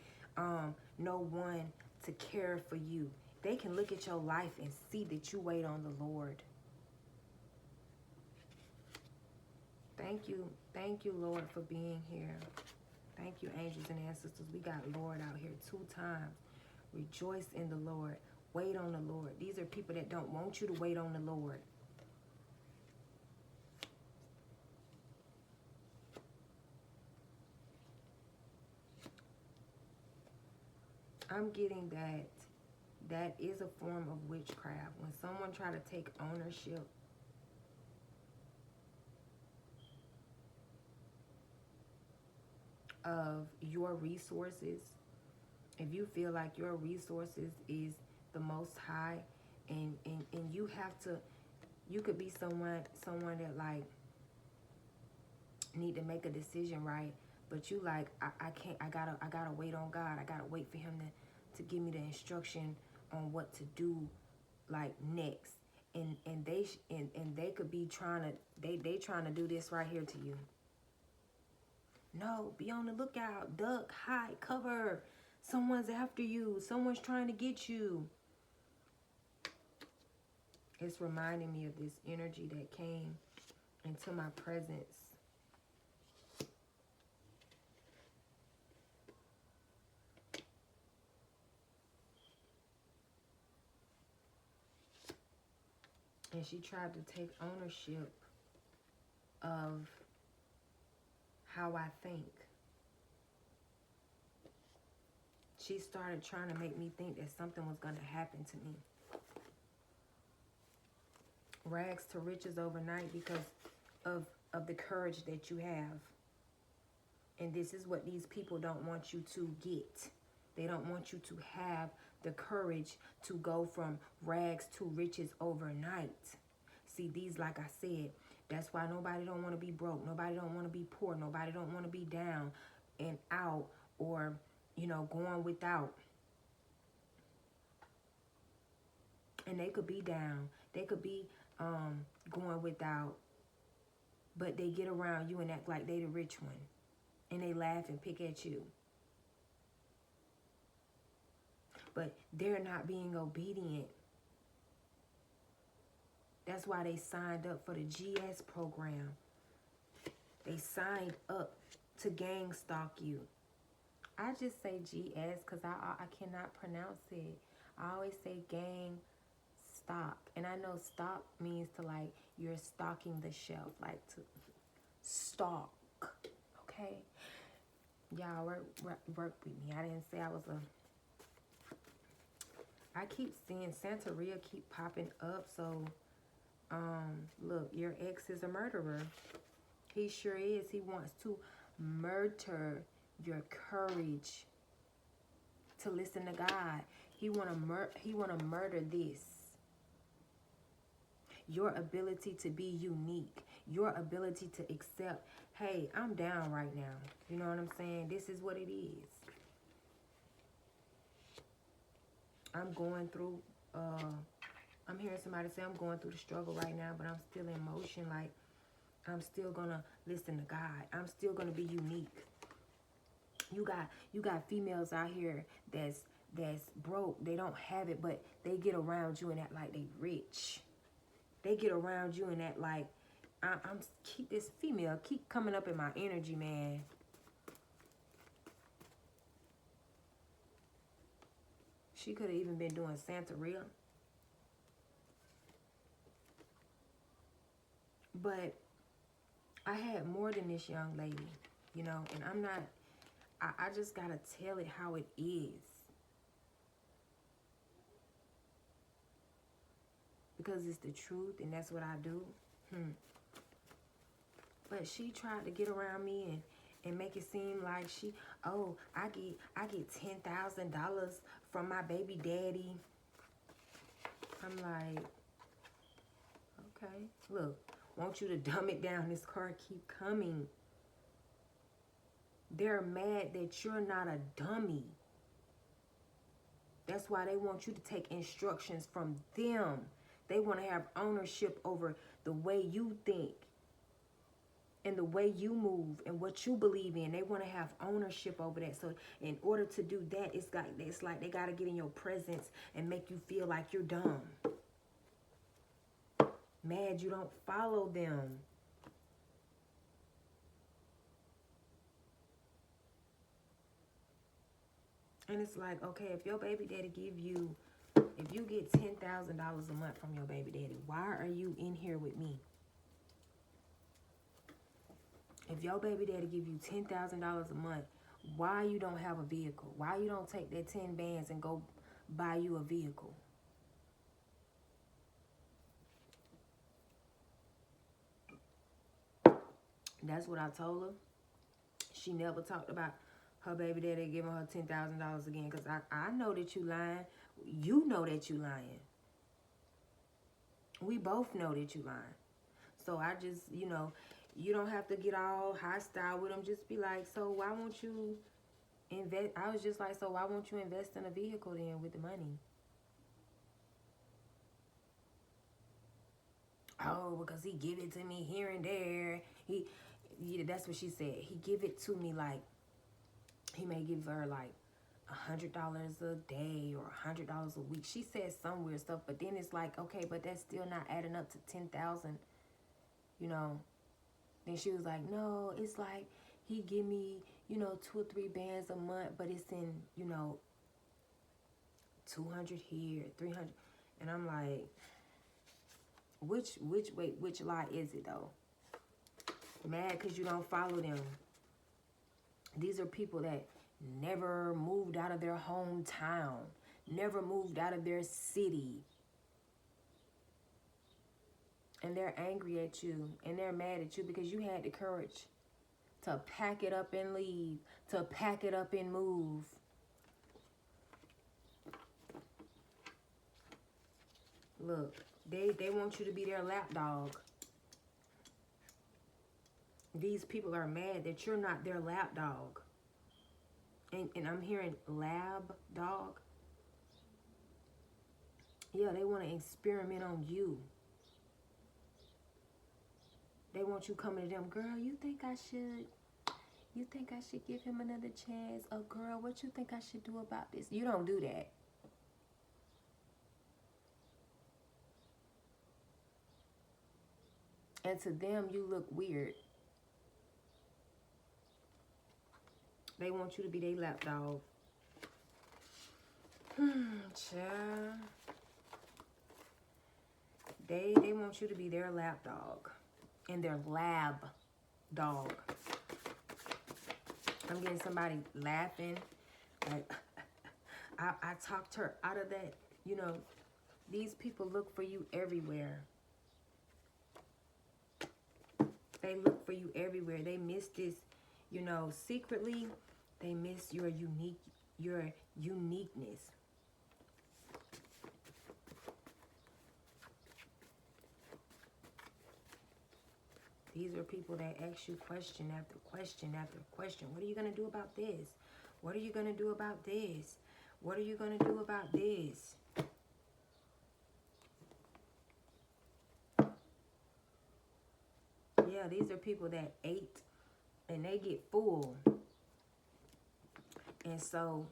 no one to care for you. They can look at your life and see that you wait on the Lord. Thank you, Lord, for being here. Thank you, angels and ancestors. We got Lord out here 2 times. Rejoice in the Lord. Wait on the Lord. These are people that don't want you to wait on the Lord. I'm getting that is a form of witchcraft. When someone try to take ownership of your resources, if you feel like your resources is the most high, and you have to, you could be someone that like need to make a decision, right? But you like, I can't, I gotta wait on God. I gotta wait for him to give me the instruction on what to do like next. And they could be trying to, they trying to do this right here to you. No, be on the lookout, duck, hide, cover. Someone's after you. Someone's trying to get you. It's reminding me of this energy that came into my presence. And she tried to take ownership of how I think. She started trying to make me think that something was going to happen to me. Rags to riches overnight because of the courage that you have. And this is what these people don't want you to get. They don't want you to have the courage to go from rags to riches overnight. See, these, like I said, that's why nobody don't want to be broke. Nobody don't want to be poor. Nobody don't want to be down and out, or, you know, going without. And they could be down. They could be going without. But they get around you and act like they the rich one. And they laugh and pick at you. But they're not being obedient. That's why they signed up for the GS program. They signed up to gang stalk you. I just say GS because I cannot pronounce it. I always say gang stalk. And I know stalk means to, like, you're stalking the shelf. Like, to stalk. Okay? Y'all work with me. I didn't say I was a... I keep seeing Santeria keep popping up. So, look, your ex is a murderer. He sure is. He wants to murder your courage to listen to God. He want to murder this. Your ability to be unique. Your ability to accept, hey, I'm down right now. You know what I'm saying? This is what it is. I'm going through, I'm hearing somebody say I'm going through the struggle right now, but I'm still in motion. Like, I'm still going to listen to God. I'm still going to be unique. You got females out here that's broke. They don't have it, but they get around you and act like they rich. They get around you and act like, I'm keep this female keep coming up in my energy, man. She could have even been doing Santeria. But I had more than this young lady, you know, and I'm not, I just got to tell it how it is. Because it's the truth and that's what I do. But she tried to get around me and make it seem like I get $10,000 from my baby daddy. I'm like, okay, look, want you to dumb it down. This car keep coming. They're mad that you're not a dummy. That's why they want you to take instructions from them. They want to have ownership over the way you think and the way you move and what you believe in. They want to have ownership over that. So in order to do that, it's like they got to get in your presence and make you feel like you're dumb. Mad you don't follow them. And it's like, okay, if your baby daddy if you get $10,000 a month from your baby daddy, why are you in here with me? If your baby daddy give you $10,000 a month, why you don't have a vehicle? Why you don't take that 10 bands and go buy you a vehicle? That's what I told her. She never talked about her baby daddy giving her $10,000 again, because I know that you lying. You know that you lying. We both know that you lying. So I just, you don't have to get all hostile with them. Just be like, so why won't you invest? I was just like, so why won't you invest in a vehicle then with the money? Oh, because he give it to me here and there. That's what she said. He give it to me like, he may give her like $100 a day or $100 a week. She said some weird stuff, but then it's like, okay, but that's still not adding up to 10,000. Then she was like, no, it's like he give me 2 or 3 bands a month, but it's in 200 here, 300, and I'm like, which lie is it though? Mad because you don't follow them. These are people that never moved out of their hometown, never moved out of their city. And they're angry at you, and they're mad at you because you had the courage to pack it up and leave, to pack it up and move. Look, they want you to be their lapdog. These people are mad that you're not their lapdog. And I'm hearing lab dog. Yeah, they want to experiment on you. They want you coming to them, girl, you think I should give him another chance? Oh, girl, what you think I should do about this? You don't do that. And to them, you look weird. They want you to be their lapdog. Child. They want you to be their lapdog. And their lab dog. I'm getting somebody laughing. Like, I talked her out of that. These people look for you everywhere. They look for you everywhere. They miss this, secretly. They miss your uniqueness. These are people that ask you question after question after question. What are you going to do about this? What are you going to do about this? What are you going to do about this? Yeah, these are people that ate and they get full. And so,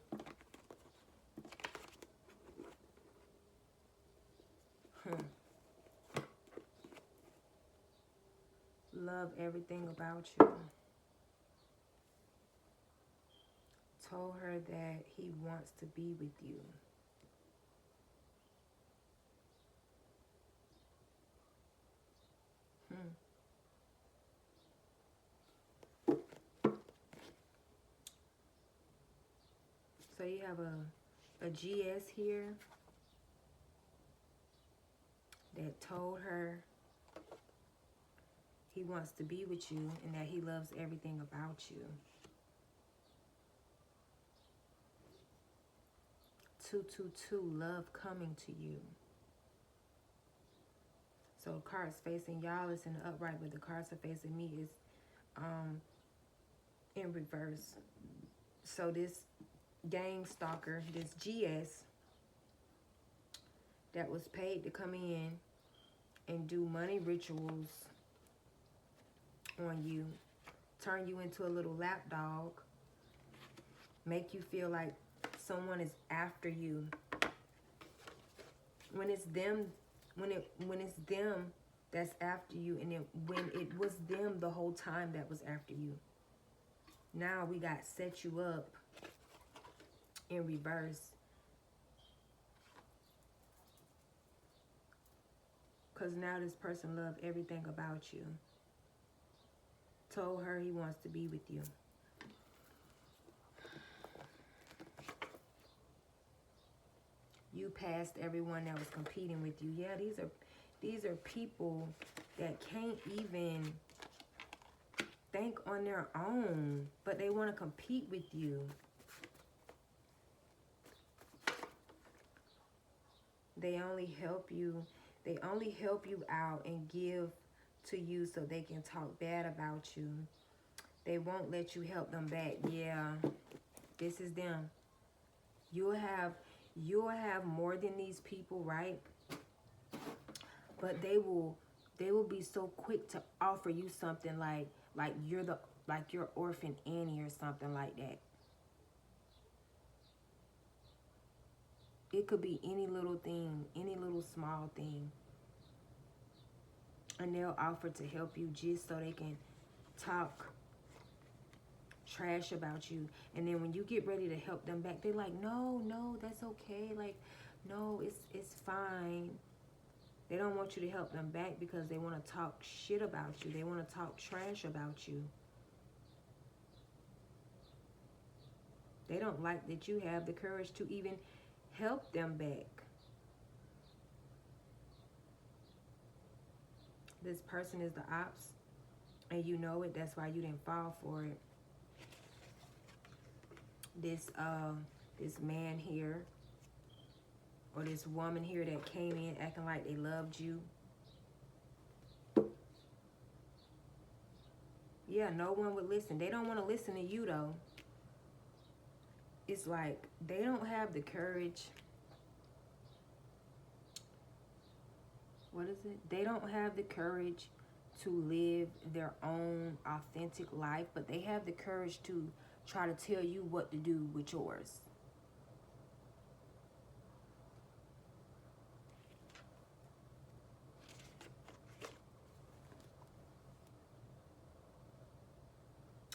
love everything about you. Told her that he wants to be with you. So you have a GS here that told her he wants to be with you and that he loves everything about you. 222, love coming to you. So the cards facing y'all is in the upright, but the cards are facing me is in reverse. So this gang stalker, this GS that was paid to come in and do money rituals on you, turn you into a little lapdog, make you feel like someone is after you. When it's them, when it's them that's after you, and when it was them the whole time that was after you. Now we got set you up in reverse. Because now this person loved everything about you. Told her he wants to be with you. You passed everyone that was competing with you. Yeah, these are people that can't even think on their own, but they want to compete with you. They only help you. They only help you out and give to you so they can talk bad about you. They won't let you help them back. Yeah, this is them. You'll have more than these people, right? But they will be so quick to offer you something like you're Orphan Annie or something like that. It could be any little thing, any little small thing. And they'll offer to help you just so they can talk trash about you. And then when you get ready to help them back, they're like, no, that's okay. Like, no, it's fine. They don't want you to help them back because they want to talk shit about you. They want to talk trash about you. They don't like that you have the courage to even help them back. This person is the ops, and you know it. That's why you didn't fall for it. This man here, or this woman here that came in acting like they loved you. Yeah, no one would listen. They don't want to listen to you, though. It's like they don't have the courage. What is it? They don't have the courage to live their own authentic life, but they have the courage to try to tell you what to do with yours.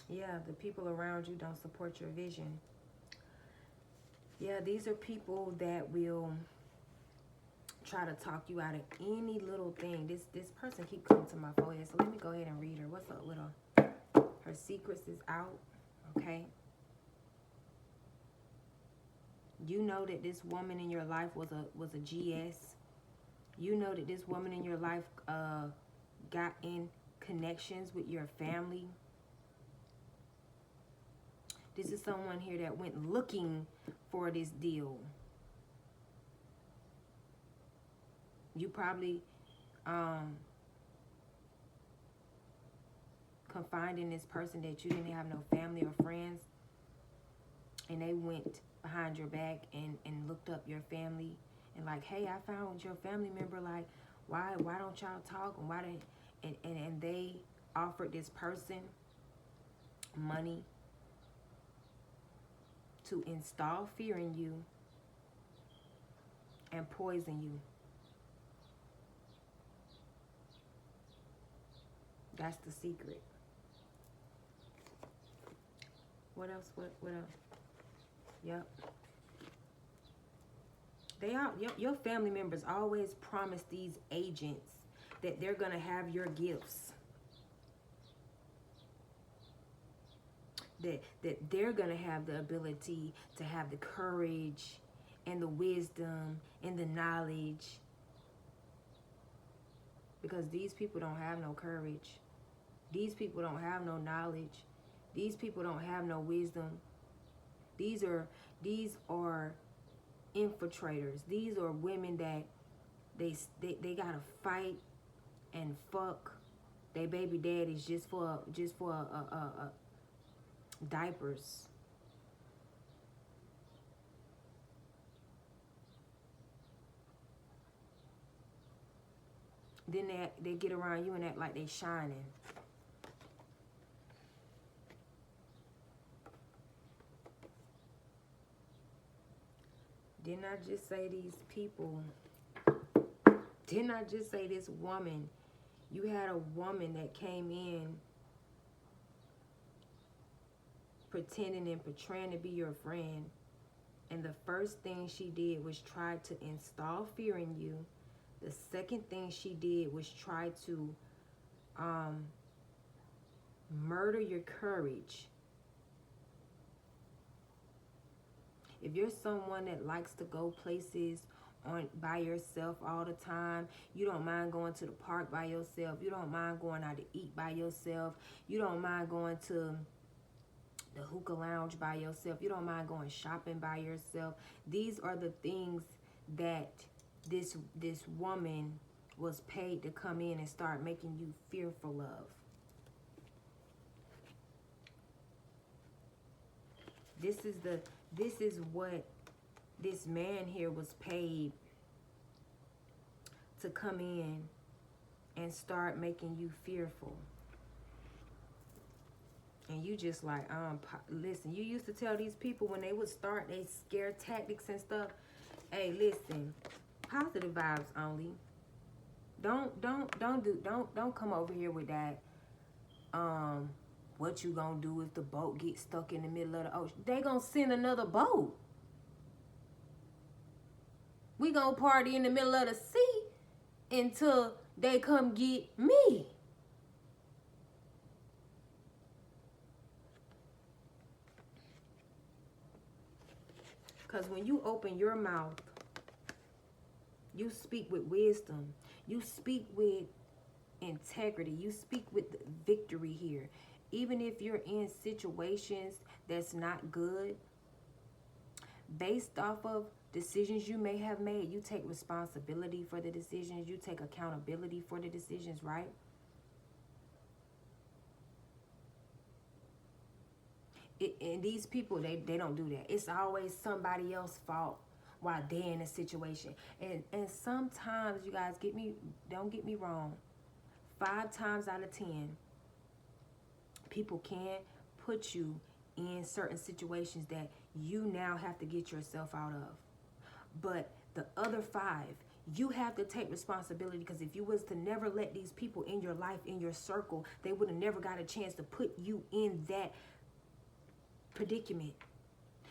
Yeah, the people around you don't support your vision. Yeah, these are people that will try to talk you out of any little thing. This person keep coming to my forehead, so let me go ahead and read her. What's up with her? Her secrets is out, okay? You know that this woman in your life was a GS. You know that this woman in your life got in connections with your family. This is someone here that went looking for this deal. You probably confided in this person that you didn't have no family or friends, and they went behind your back and looked up your family and like, hey, I found your family member, like, why don't y'all talk, and why didn't and they offered this person money to install fear in you and poison you. That's the secret. What else? What else? Yep. Your family members always promise these agents that they're gonna have your gifts. That they're gonna have the ability to have the courage and the wisdom and the knowledge. Because these people don't have no courage. These people don't have no knowledge. These people don't have no wisdom. These are infiltrators. These are women that they gotta fight and fuck their baby daddies just for diapers. Then they get around you and act like they shining. Didn't I just say these people? Didn't I just say this woman? You had a woman that came in pretending and portraying to be your friend. And the first thing she did was try to install fear in you. The second thing she did was try to murder your courage. If you're someone that likes to go places by yourself all the time, you don't mind going to the park by yourself, you don't mind going out to eat by yourself, you don't mind going to the hookah lounge by yourself, you don't mind going shopping by yourself. These are the things that this woman was paid to come in and start making you fearful of. This is what this man here was paid to come in and start making you fearful. And you just like, listen, you used to tell these people when they would start they scare tactics and stuff, hey, listen, positive vibes only. Don't come over here with that, what you gonna do if the boat gets stuck in the middle of the ocean? They gonna send another boat. We gonna party in the middle of the sea until they come get me. Because when you open your mouth, you speak with wisdom. You speak with integrity. You speak with victory here. Even if you're in situations that's not good, based off of decisions you may have made, you take responsibility for the decisions. You take accountability for the decisions, right? And these people, they don't do that. It's always somebody else's fault while they're in a situation. And sometimes, you guys, don't get me wrong, 5 times out of 10, people can put you in certain situations that you now have to get yourself out of. But the other 5, you have to take responsibility, because if you was to never let these people in your life, in your circle, they would have never got a chance to put you in that predicament.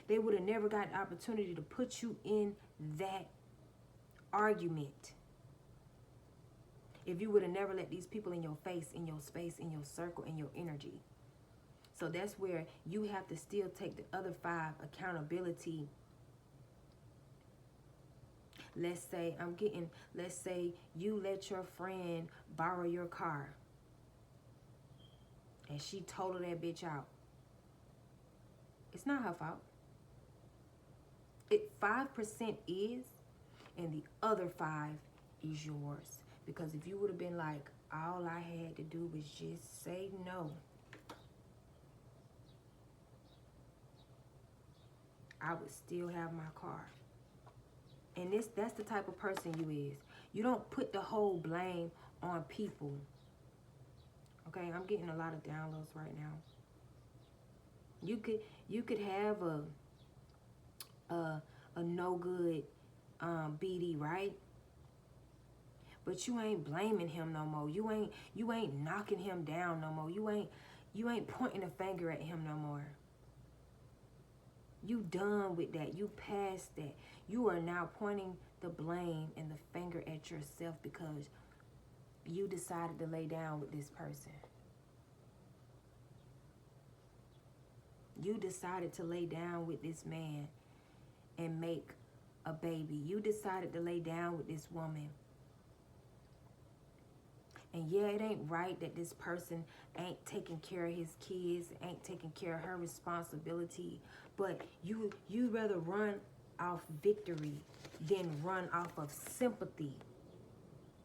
They would have never got the opportunity to put you in that argument if you would have never let these people in your face, in your space, in your circle, in your energy. So that's where you have to still take the other 5 accountability. Let's say you let your friend borrow your car and she totaled that bitch out. It's not her fault. 5% is, and the other 5 is yours. Because if you would have been like, all I had to do was just say no, I would still have my car. And that's the type of person you is. You don't put the whole blame on people. Okay, I'm getting a lot of downloads right now. You could have a no good BD, right? But you ain't blaming him no more. You ain't knocking him down no more. You ain't pointing a finger at him no more. You done with that. You past that. You are now pointing the blame and the finger at yourself because you decided to lay down with this person. You decided to lay down with this man and make a baby. You decided to lay down with this woman. And yeah, it ain't right that this person ain't taking care of his kids, ain't taking care of her responsibility. But you'd rather run off victory than run off of sympathy.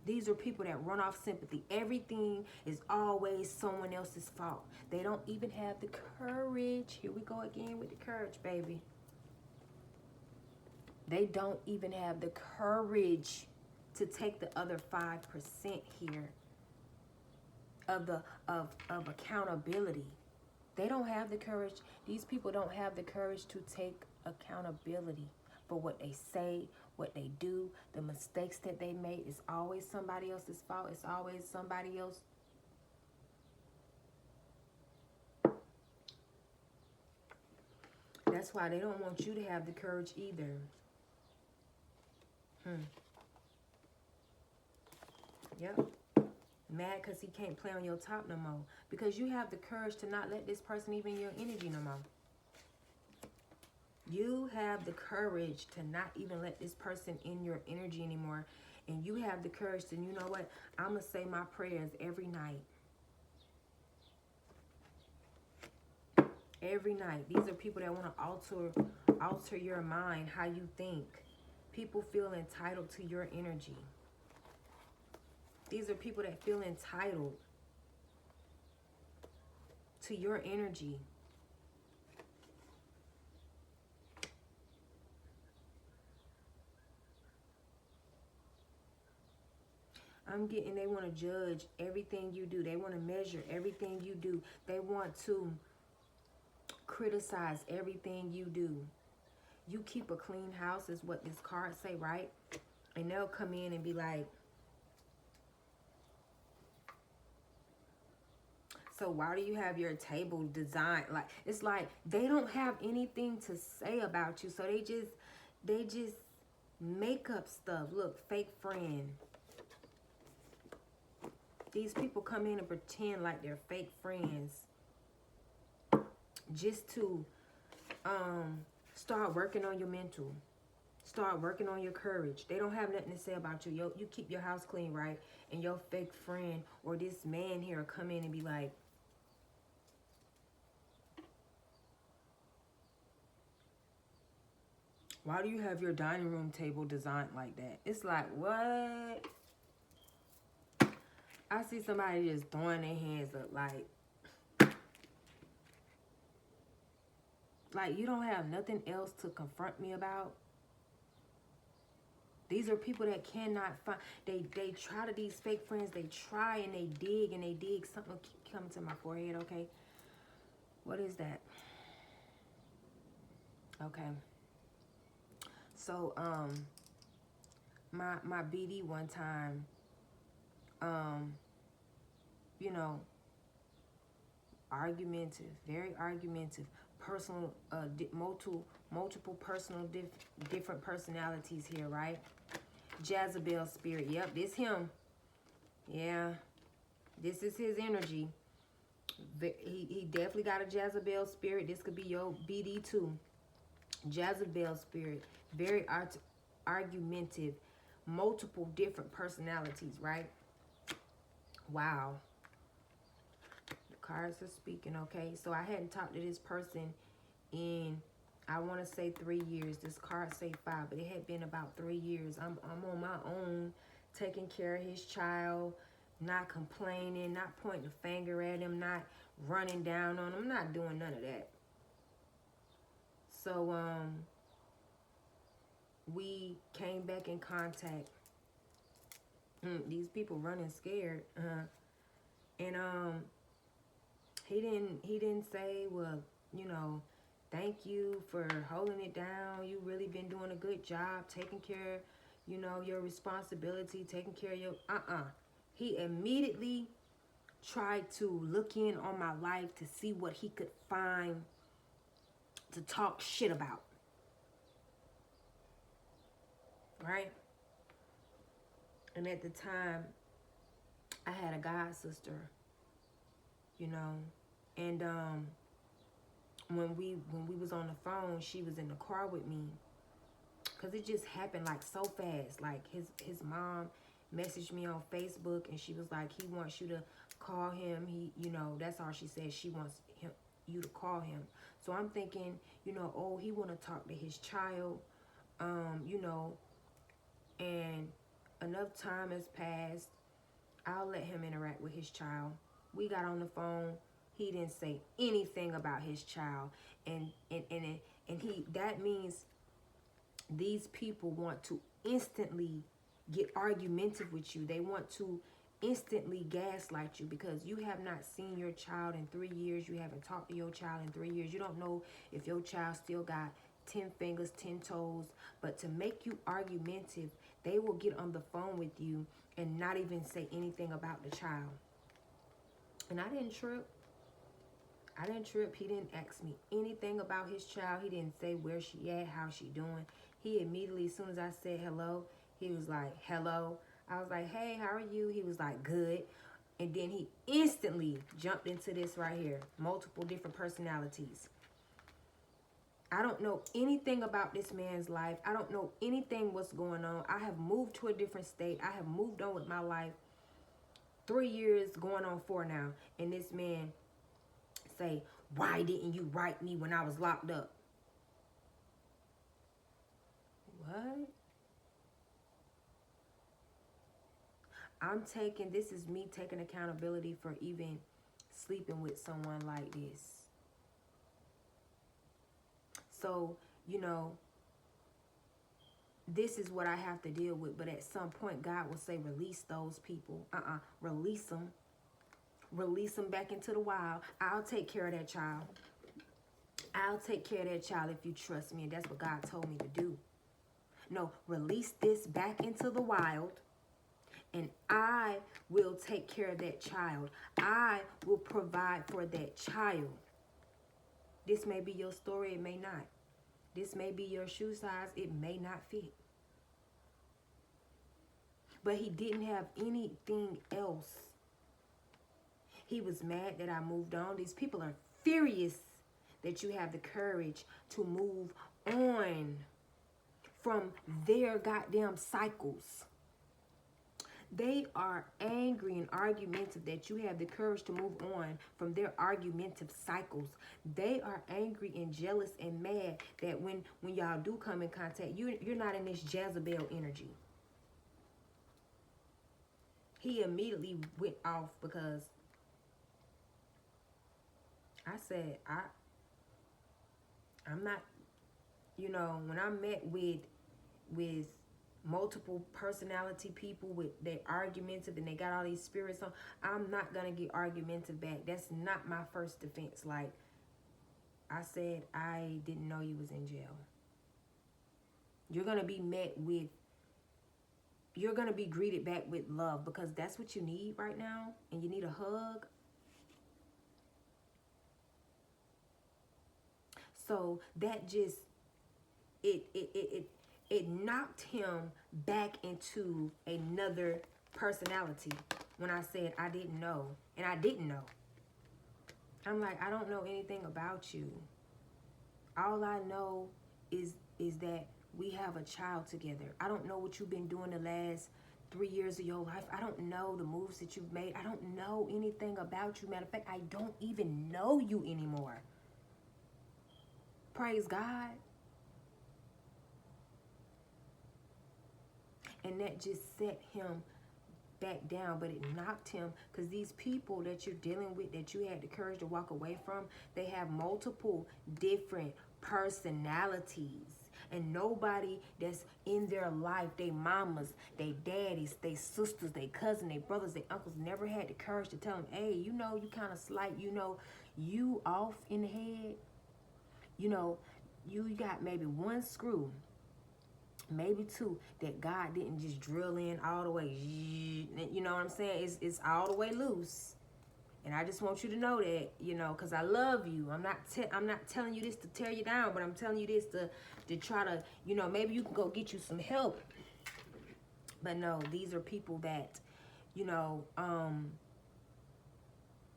These are people that run off sympathy. Everything is always someone else's fault. They don't even have the courage. Here we go again with the courage, baby. They don't even have the courage to take the other 5% here of accountability. They don't have the courage. These people don't have the courage to take accountability for what they say, what they do, the mistakes that they made. It's always somebody else's fault. It's always somebody else. That's why they don't want you to have the courage either. Yep. Mad because he can't play on your top no more. Because you have the courage to not let this person even your energy no more. You have the courage to not even let this person in your energy anymore. And you have the courage to, you know what? I'm going to say my prayers every night. Every night. These are people that want to alter your mind, how you think. People feel entitled to your energy. These are people that feel entitled to your energy. I'm getting they want to judge everything you do. They want to measure everything you do. They want to criticize everything you do. You keep a clean house is what this card say, right? And they'll come in and be like, so why do you have your table designed? Like, it's like they don't have anything to say about you. So they just make up stuff. Look, fake friend. These people come in and pretend like they're fake friends just to start working on your mental. Start working on your courage. They don't have nothing to say about you. You keep your house clean, right? And your fake friend or this man here come in and be like, why do you have your dining room table designed like that? It's like, what? I see somebody just throwing their hands up like you don't have nothing else to confront me about. These are people that cannot find, they try to, these fake friends, they try and they dig. Something keep coming to my forehead, okay? What is that? Okay. So, my BD one time, you know, argumentative, very argumentative, personal, multiple personal, different personalities here, right? Jezebel spirit. Yep, this him. Yeah, this is his energy. He definitely got a Jezebel spirit. This could be your BD too. Jezebel spirit. Very argumentative. Multiple different personalities, right? Wow. The cards are speaking, okay? So I hadn't talked to this person in I want to say 3 years. This card say 5, but it had been about 3 years. I'm on my own, taking care of his child, not complaining, not pointing a finger at him, not running down on him, not doing none of that. So we came back in contact. These people running scared. And he didn't say, well, you know, thank you for holding it down. You really been doing a good job taking care, you know, your responsibility, taking care of your He immediately tried to look in on my life to see what he could find to talk shit about. Right? And at the time, I had a god sister, you know, and when we was on the phone, she was in the car with me, because it just happened like so fast. Like his mom messaged me on Facebook, and she was like, he wants you to call him. He, you know, that's all she said. She wants you to call him. So I'm thinking, you know, oh, he want to talk to his child, you know, and enough time has passed. I'll let him interact with his child. We got on the phone. He didn't say anything about his child, and he, that means these people want to instantly get argumentative with you. They want to instantly gaslight you because you have not seen your child in 3 years. You haven't talked to your child in 3 years. You don't know if your child still got 10 fingers, 10 toes. But to make you argumentative, they will get on the phone with you and not even say anything about the child. And I didn't trip. He didn't ask me anything about his child. He didn't say where she at, how she doing. He immediately, as soon as I said hello, he was like, hello. I was like, hey, how are you? He was like, good. And then he instantly jumped into this right here. Multiple different personalities. I don't know anything about this man's life. I don't know anything what's going on. I have moved to a different state. I have moved on with my life. 3 years going on 4 now. And this man say, why didn't you write me when I was locked up? What? This is me taking accountability for even sleeping with someone like this. So, you know, this is what I have to deal with. But at some point, God will say, release those people. Release them. Release them back into the wild. I'll take care of that child. I'll take care of that child if you trust me. And that's what God told me to do. No, release this back into the wild. And I will take care of that child. I will provide for that child. This may be your story. It may not. This may be your shoe size. It may not fit. But he didn't have anything else. He was mad that I moved on. These people are furious that you have the courage to move on from their goddamn cycles. They are angry and argumentative that you have the courage to move on from their argumentative cycles. They are angry and jealous and mad that when y'all do come in contact, you're not in this Jezebel energy. He immediately went off because I said, I'm not, you know, when I met with multiple personality people with their argumentative and they got all these spirits on, I'm not going to get argumentative back. That's not my first defense. Like I said, I didn't know you was in jail. You're going to be you're going to be greeted back with love because that's what you need right now. And you need a hug. So that just, it knocked him back into another personality when I said I didn't know. And I didn't know. I'm like, I don't know anything about you. All I know is that we have a child together. I don't know what you've been doing the last 3 years of your life. I don't know the moves that you've made. I don't know anything about you. Matter of fact, I don't even know you anymore. Praise God. And that just set him back down, but it knocked him, because these people that you're dealing with, that you had the courage to walk away from, they have multiple different personalities. And nobody that's in their life, they mamas, they daddies, they sisters, they cousins, they brothers, they uncles, never had the courage to tell them, hey, you know, you kind of slight, you know, you off in the head. You know, you got maybe one screw, maybe two, that God didn't just drill in all the way. You know what I'm saying? It's all the way loose. And I just want you to know that, you know, because I love you. I'm not telling you this to tear you down, but I'm telling you this to try to, you know, maybe you can go get you some help. But no, these are people that, you know,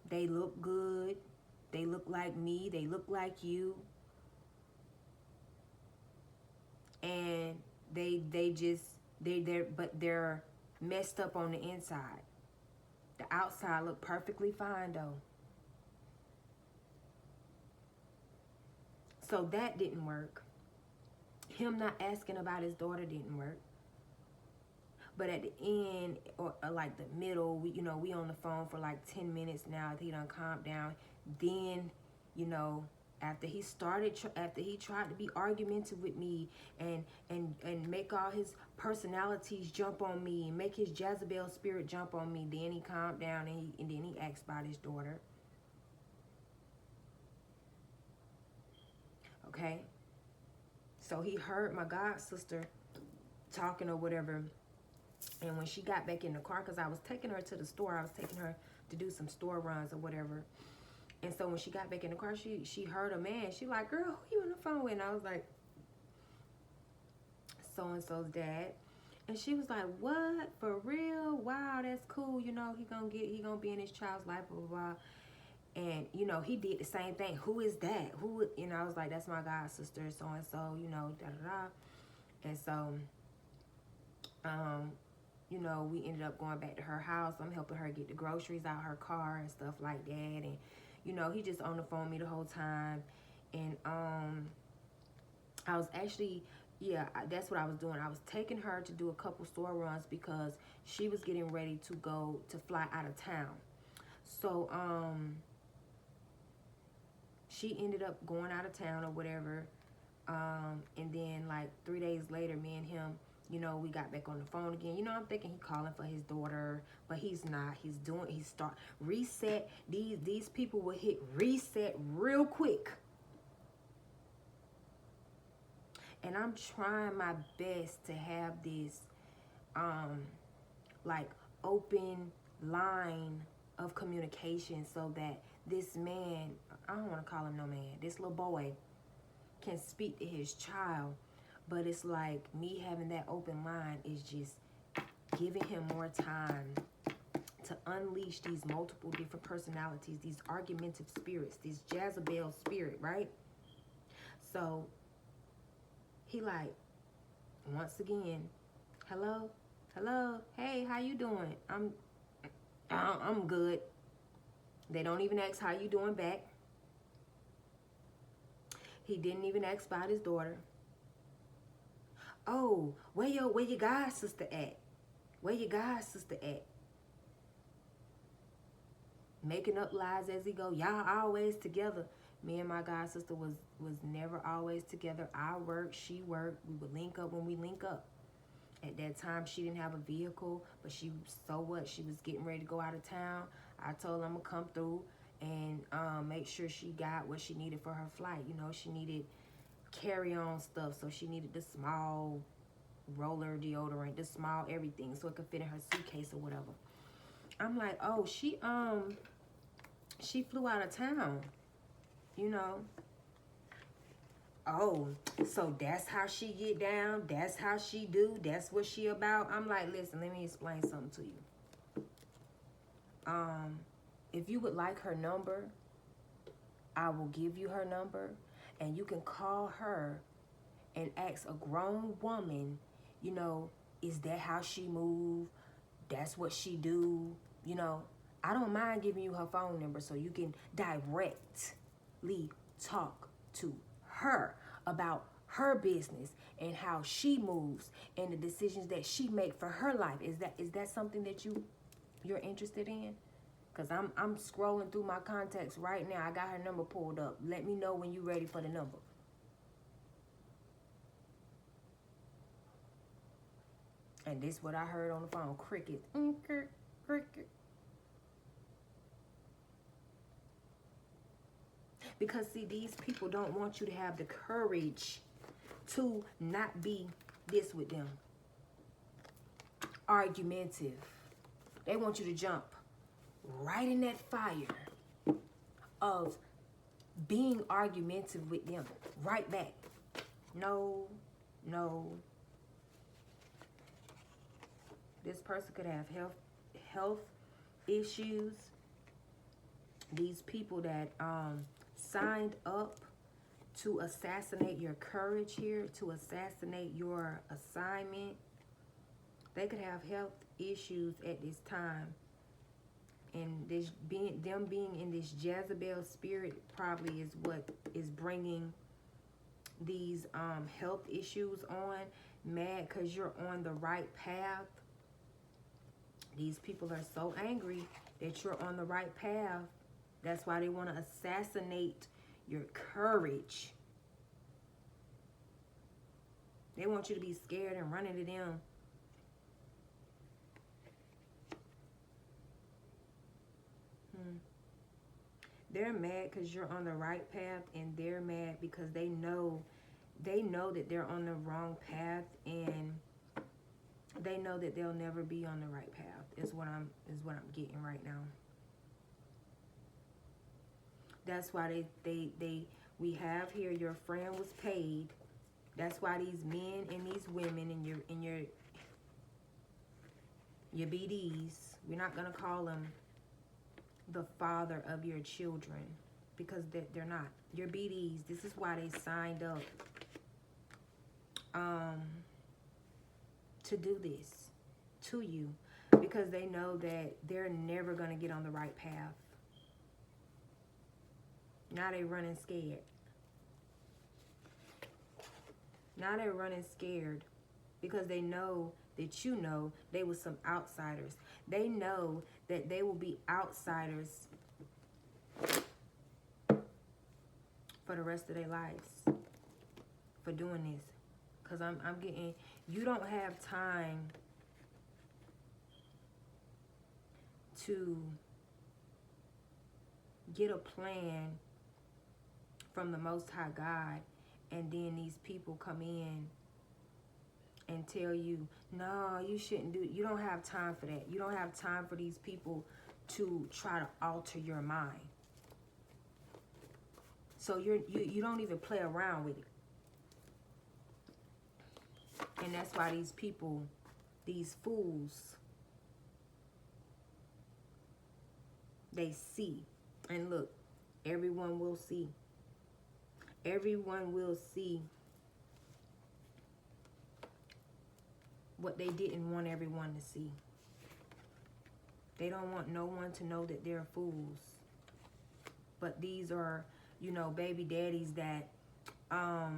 they look good. They look like me. They look like you. And they're messed up on the inside. The outside look perfectly fine though. So that didn't work. Him not asking about his daughter didn't work. But at the end, or like the middle, we on the phone for like 10 minutes now. He done calmed down. Then, you know, after he tried to be argumentative with me and make all his personalities jump on me and make his Jezebel spirit jump on me, then he calmed down and then he asked about his daughter. Okay? So he heard my god sister talking or whatever. And when she got back in the car, because I was taking her to the store, I was taking her to do some store runs or whatever. And so when she got back in the car, she heard a man. She like, girl, who you on the phone with? And I was like, so-and-so's dad. And she was like, what? For real? Wow, that's cool. You know, he gonna be in his child's life, blah, blah, blah. And, you know, he did the same thing. Who is that? Who, you know, I was like, that's my god sister, so-and-so, you know, da-da-da. And so, you know, we ended up going back to her house. I'm helping her get the groceries out her car and stuff like that. And, you know, he just on the phone with me the whole time. And I was actually, that's what I was doing. I was taking her to do a couple store runs because she was getting ready to fly out of town. So she ended up going out of town or whatever. And then like 3 days later, me and him, you know, we got back on the phone again. You know, I'm thinking he's calling for his daughter, but he's not. He start reset. These people will hit reset real quick. And I'm trying my best to have this, like open line of communication so that this man, I don't want to call him no man, this little boy can speak to his child. But it's like me having that open line is just giving him more time to unleash these multiple different personalities, these argumentative spirits, this Jezebel spirit, right? So he like, once again, hello, hey, how you doing? I'm good. They don't even ask how you doing back. He didn't even ask about his daughter. Oh, where your god sister at? Where your god sister at? Making up lies as he go. Y'all always together. Me and my god sister was never always together. I worked, she worked. We would link up when we link up. At that time, she didn't have a vehicle, but she was getting ready to go out of town. I told her I'm gonna come through and make sure she got what she needed for her flight. You know, she needed carry-on stuff, so she needed the small roller deodorant, the small everything, so it could fit in her suitcase or whatever. I'm like, oh, she flew out of town, you know. Oh, so that's how she get down, that's how she do, that's what she about. I'm like, listen, let me explain something to you. If you would like her number, I will give you her number, and you can call her and ask a grown woman, you know, is that how she move? That's what she do, you know. I don't mind giving you her phone number so you can directly talk to her about her business and how she moves and the decisions that she make for her life. Is that something that you're interested in? Because I'm scrolling through my contacts right now. I got her number pulled up. Let me know when you're ready for the number. And this is what I heard on the phone. Cricket. Cricket. Because, see, these people don't want you to have the courage to not be this with them. Argumentative. They want you to jump right in that fire of being argumentative with them. Right back. No. This person could have health issues. These people that signed up to assassinate your courage here, to assassinate your assignment, they could have health issues at this time. And them being in this Jezebel spirit probably is what is bringing these health issues on. Mad because you're on the right path. These people are so angry that you're on the right path. That's why they want to assassinate your courage. They want you to be scared and running to them. They're mad because you're on the right path, and they're mad because they know that they're on the wrong path, and they know that they'll never be on the right path. Is what I'm getting right now. That's why we have here, your friend was paid. That's why these men and these women and your BDs, we're not gonna call them the father of your children, because they're not. Your BDs, this is why they signed up to do this to you, because they know that they're never gonna get on the right path. Now they running scared. Now they're running scared because they know that you know they were some outsiders. They know that they will be outsiders for the rest of their lives for doing this. Because I'm getting, you don't have time to get a plan from the Most High God, and then these people come in and tell you, no, you shouldn't do it. You don't have time for that. You don't have time for these people to try to alter your mind. So you don't even play around with it. And that's why these people, these fools, they see. And look, everyone will see. Everyone will see what they didn't want everyone to see. They don't want no one to know that they're fools. But these are, baby daddies that, oh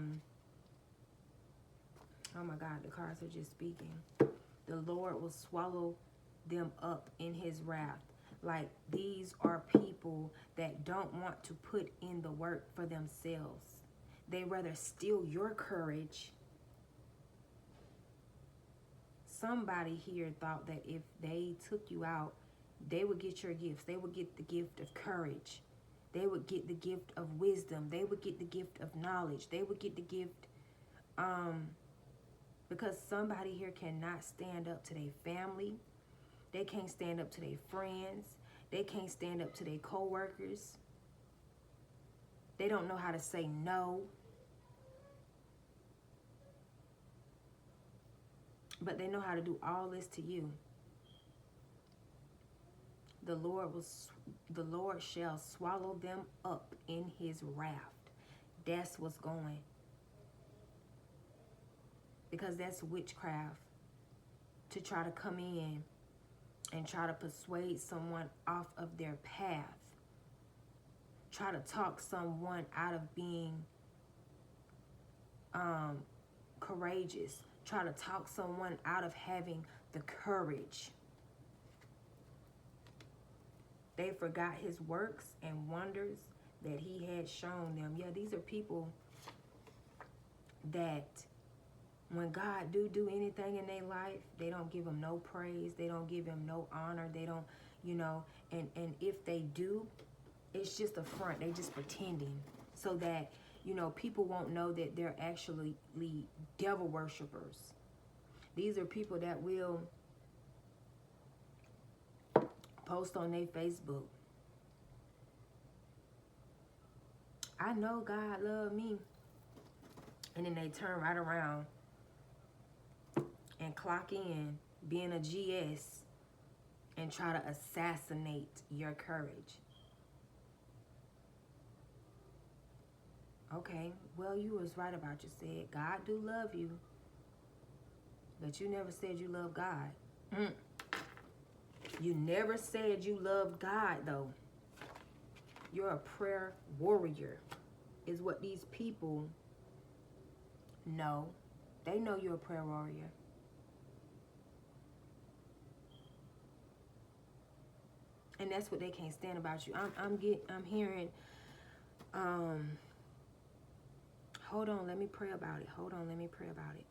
my God, the cards are just speaking. The Lord will swallow them up in his wrath. Like, these are people that don't want to put in the work for themselves. They rather steal your courage. Somebody here thought that if they took you out, they would get your gifts. They would get the gift of courage. They would get the gift of wisdom. They would get the gift of knowledge. They would get the gift, because somebody here cannot stand up to their family. They can't stand up to their friends. They can't stand up to their co-workers. They don't know how to say no. But they know how to do all this to you. The Lord shall swallow them up in his wrath. That's what's going. Because that's witchcraft. To try to come in and try to persuade someone off of their path. Try to talk someone out of being courageous, try to talk someone out of having the courage. They forgot his works and wonders that he had shown them. Yeah, these are people that when God do anything in their life, they don't give him no praise. They don't give him no honor. They don't, and if they do, it's just a front. They just pretending so that, people won't know that they're actually devil worshipers. These are people that will post on their Facebook, I know God loved me. And then they turn right around and clock in being a GS and try to assassinate your courage. Okay, well, you was right about you said. God do love you, but you never said you love God. You never said you loved God, though. You're a prayer warrior, is what these people know. They know you're a prayer warrior. And that's what they can't stand about you. I'm hearing, hold on, let me pray about it. Hold on, let me pray about it.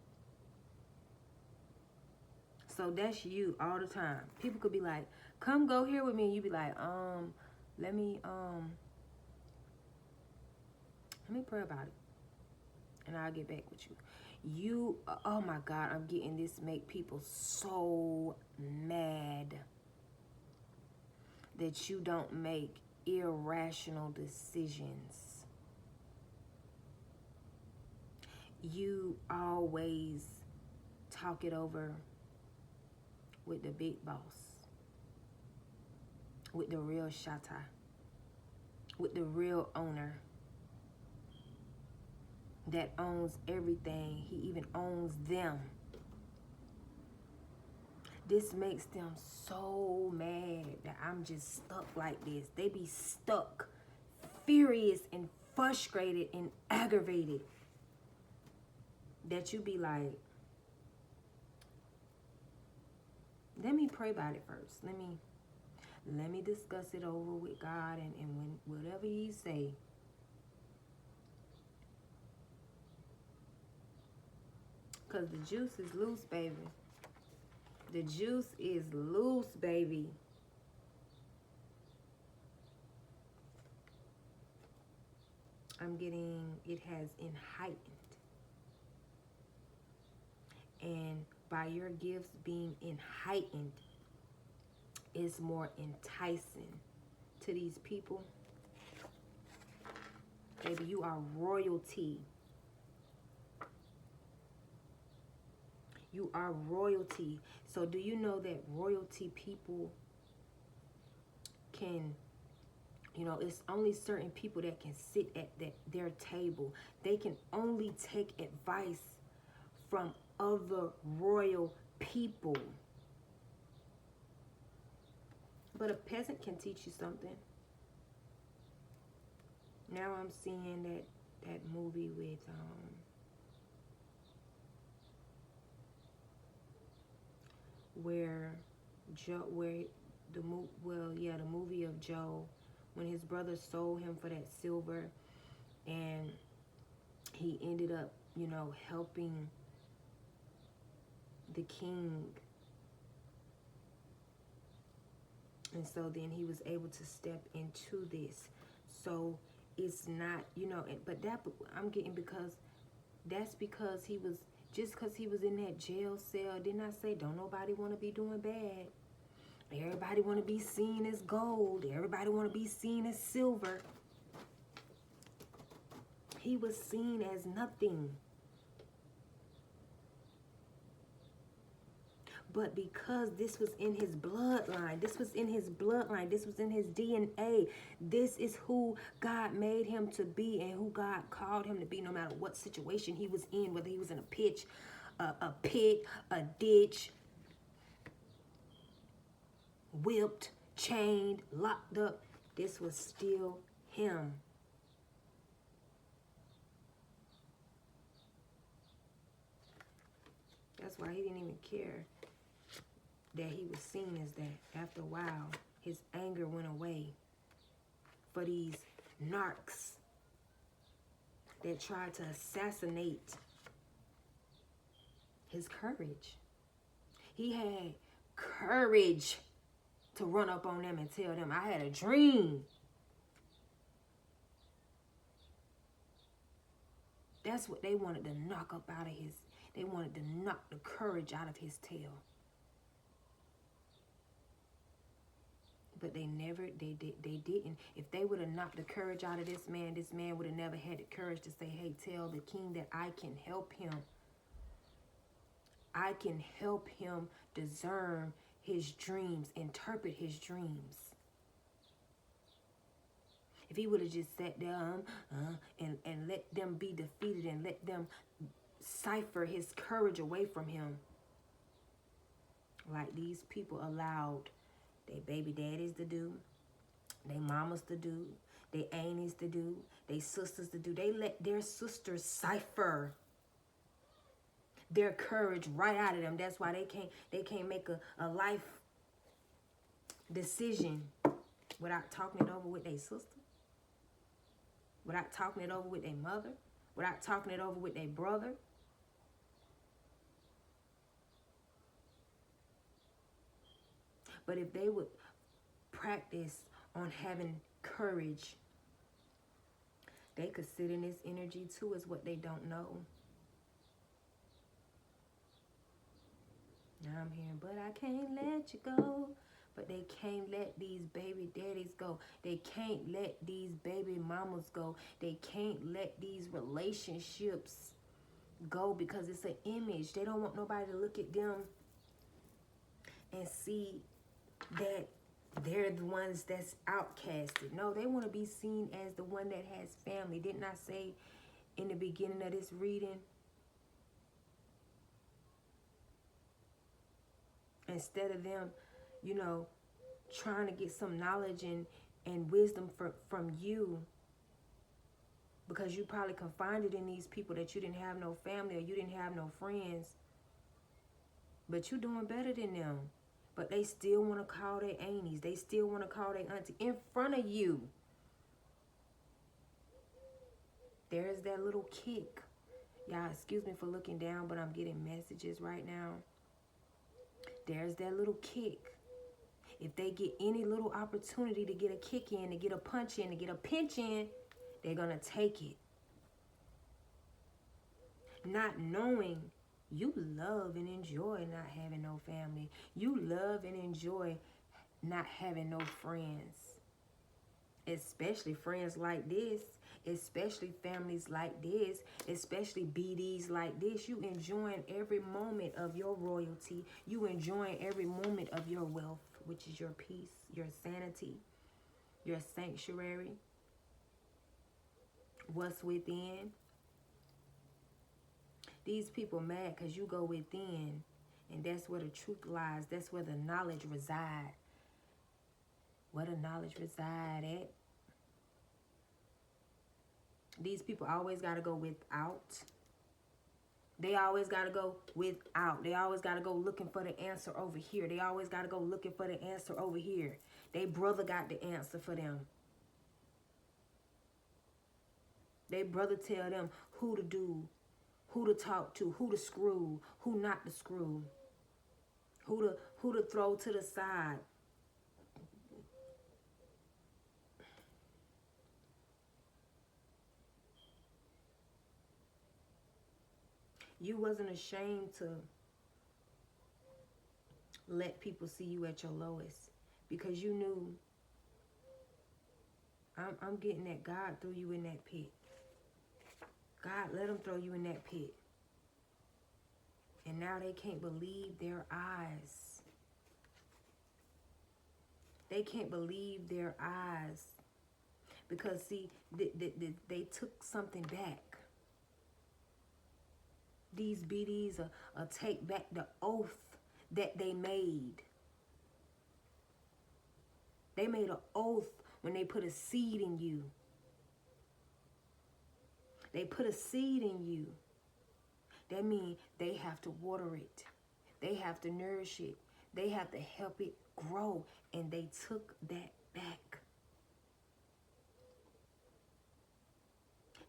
So that's you all the time. People could be like, come go here with me. And you be like, let me pray about it. And I'll get back with you. Oh my God, I'm getting this make people so mad that you don't make irrational decisions. You always talk it over with the big boss, with the real Shatta, with the real owner that owns everything. He even owns them. This makes them so mad that I'm just stuck like this. They be stuck, furious and frustrated and aggravated. That you be like, let me pray about it first. Let me discuss it over with God, and when whatever he say, because the juice is loose, baby. The juice is loose, baby. I'm getting, it has heightened. And by your gifts being heightened, it's more enticing to these people. Baby, you are royalty. You are royalty. So do you know that royalty people can, it's only certain people that can sit at their table. They can only take advice from other royal people. But a peasant can teach you something. Now I'm seeing that movie with the movie of Joe, when his brother sold him for that silver, and he ended up, helping the king. And so then he was able to step into this. So it's not, but that I'm getting that's because he was, just because he was in that jail cell, didn't I say don't nobody want to be doing bad? Everybody want to be seen as gold. Everybody want to be seen as silver. He was seen as nothing. But because this was in his bloodline, this was in his DNA, this is who God made him to be and who God called him to be, no matter what situation he was in, whether he was in a pit, a ditch, whipped, chained, locked up. This was still him. That's why he didn't even care that he was seen as that. After a while, his anger went away for these narcs that tried to assassinate his courage. He had courage to run up on them and tell them, I had a dream. That's what they wanted to knock up out of his. They wanted to knock the courage out of his tail. But they didn't. If they would have knocked the courage out of this man would have never had the courage to say, hey, tell the king that I can help him. I can help him discern his dreams, interpret his dreams. If he would have just sat there and let them be defeated and let them cipher his courage away from him, like these people allowed their baby daddies to do, their mamas to do, their aunties to do, their sisters to do. They let their sisters cipher their courage right out of them. That's why they can't make a life decision without talking it over with their sister, without talking it over with their mother, without talking it over with their brother. But if they would practice on having courage, they could sit in this energy too, is what they don't know. Now I'm hearing, but I can't let you go. But they can't let these baby daddies go. They can't let these baby mamas go. They can't let these relationships go because it's an image. They don't want nobody to look at them and see that they're the ones that's outcasted. No, they want to be seen as the one that has family. Didn't I say in the beginning of this reading? Instead of them, trying to get some knowledge and wisdom from you, because you probably confided in these people that you didn't have no family or you didn't have no friends, but you doing better than them. But they still want to call their aunties. They still want to call their auntie in front of you. There's that little kick. Y'all, excuse me for looking down, but I'm getting messages right now. There's that little kick. If they get any little opportunity to get a kick in, to get a punch in, to get a pinch in, they're going to take it. Not knowing you love and enjoy not having no family. You love and enjoy not having no friends. Especially friends like this. Especially families like this. Especially BDs like this. You enjoying every moment of your royalty. You enjoying every moment of your wealth, which is your peace, your sanity, your sanctuary, what's within. These people mad because you go within, and that's where the truth lies. That's where the knowledge reside. Where the knowledge reside at. These people always got to go without. They always got to go without. They always got to go looking for the answer over here. They always got to go looking for the answer over here. They brother got the answer for them. They brother tell them who to do, who to talk to, who to screw, who not to screw, who to throw to the side. You wasn't ashamed to let people see you at your lowest because you knew I'm getting that God threw you in that pit. God let them throw you in that pit. And now they can't believe their eyes. They can't believe their eyes. Because, see, they took something back. These BDs are take back the oath that they made. They made an oath when they put a seed in you. They put a seed in you. That means they have to water it. They have to nourish it. They have to help it grow. And they took that back.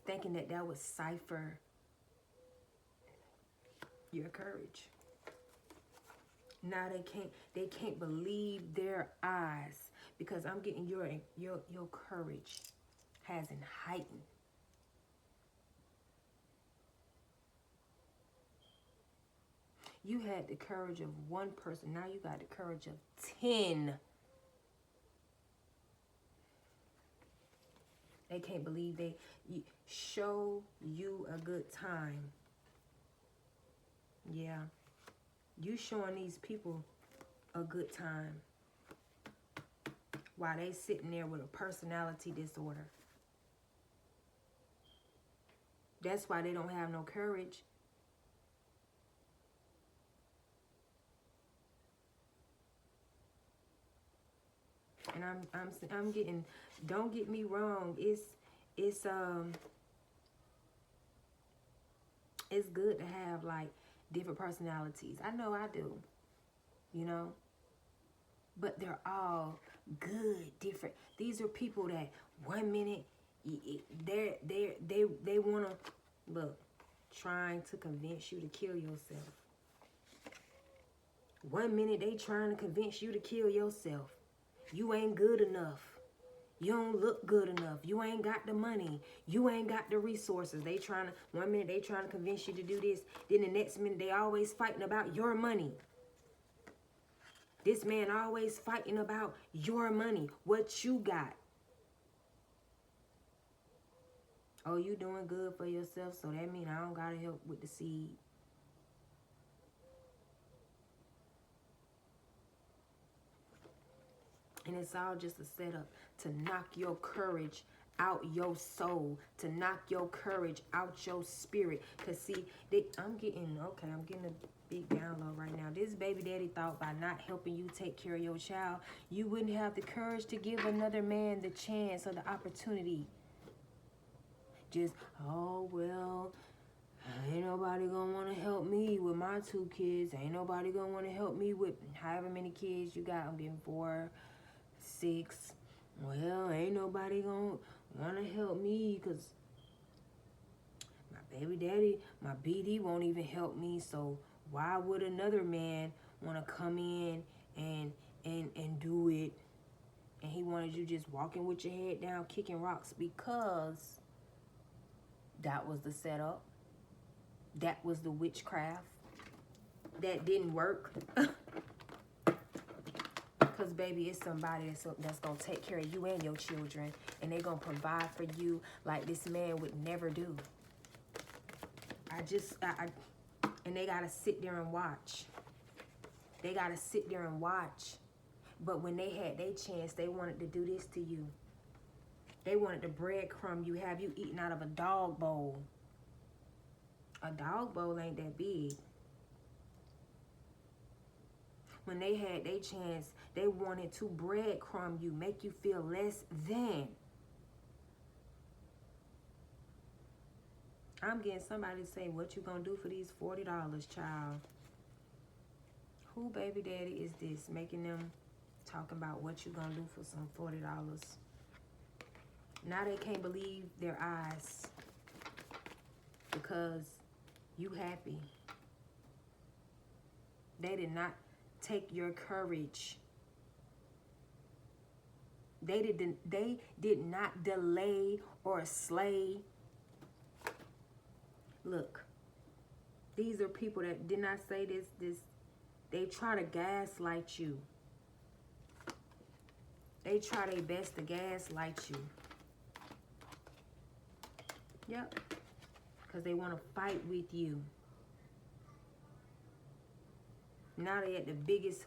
Thinking that that would cipher your courage. Now they can't believe their eyes, because I'm getting your courage hasn't heightened. You had the courage of one person. Now you got the courage of 10. They can't believe they show you a good time. Yeah. You showing these people a good time while they sitting there with a personality disorder. That's why they don't have no courage. And I'm getting, don't get me wrong, it's good to have like different personalities. I know I do, you know. But they're all good, different. These are people that 1 minute they wanna look, trying to convince you to kill yourself. 1 minute they trying to convince you to kill yourself. You ain't good enough. You don't look good enough. You ain't got the money. You ain't got the resources. They trying to, 1 minute they trying to convince you to do this. Then the next minute they always fighting about your money. This man always fighting about your money, what you got. Oh, you doing good for yourself, so that means I don't gotta help with the seed. And it's all just a setup to knock your courage out your soul, to knock your courage out your spirit. Cause see, I'm getting a big download right now. This baby daddy thought by not helping you take care of your child, you wouldn't have the courage to give another man the chance or the opportunity. Just, oh, well, ain't nobody gonna want to help me with my 2 kids. Ain't nobody gonna want to help me with however many kids you got. I'm getting 4, 6. Well, ain't nobody gonna want to help me because my baby daddy, my BD won't even help me. So why would another man want to come in and do it? And he wanted you just walking with your head down, kicking rocks, because that was the setup. That was the witchcraft. That didn't work. Because, baby, it's somebody that's going to take care of you and your children. And they're going to provide for you like this man would never do. And they got to sit there and watch. They got to sit there and watch. But when they had their chance, they wanted to do this to you. They wanted to breadcrumb you, have you eating out of a dog bowl. A dog bowl ain't that big. When they had their chance, they wanted to breadcrumb you, make you feel less than. I'm getting somebody to say, what you gonna do for these $40, child? Who baby daddy is this making them talking about what you gonna do for some $40? Now they can't believe their eyes because you happy. They did not take your courage. They did not delay or slay. Look, these are people that did not say this. They try to gaslight you. They try their best to gaslight you. Yep. Because they want to fight with you. Now they at the biggest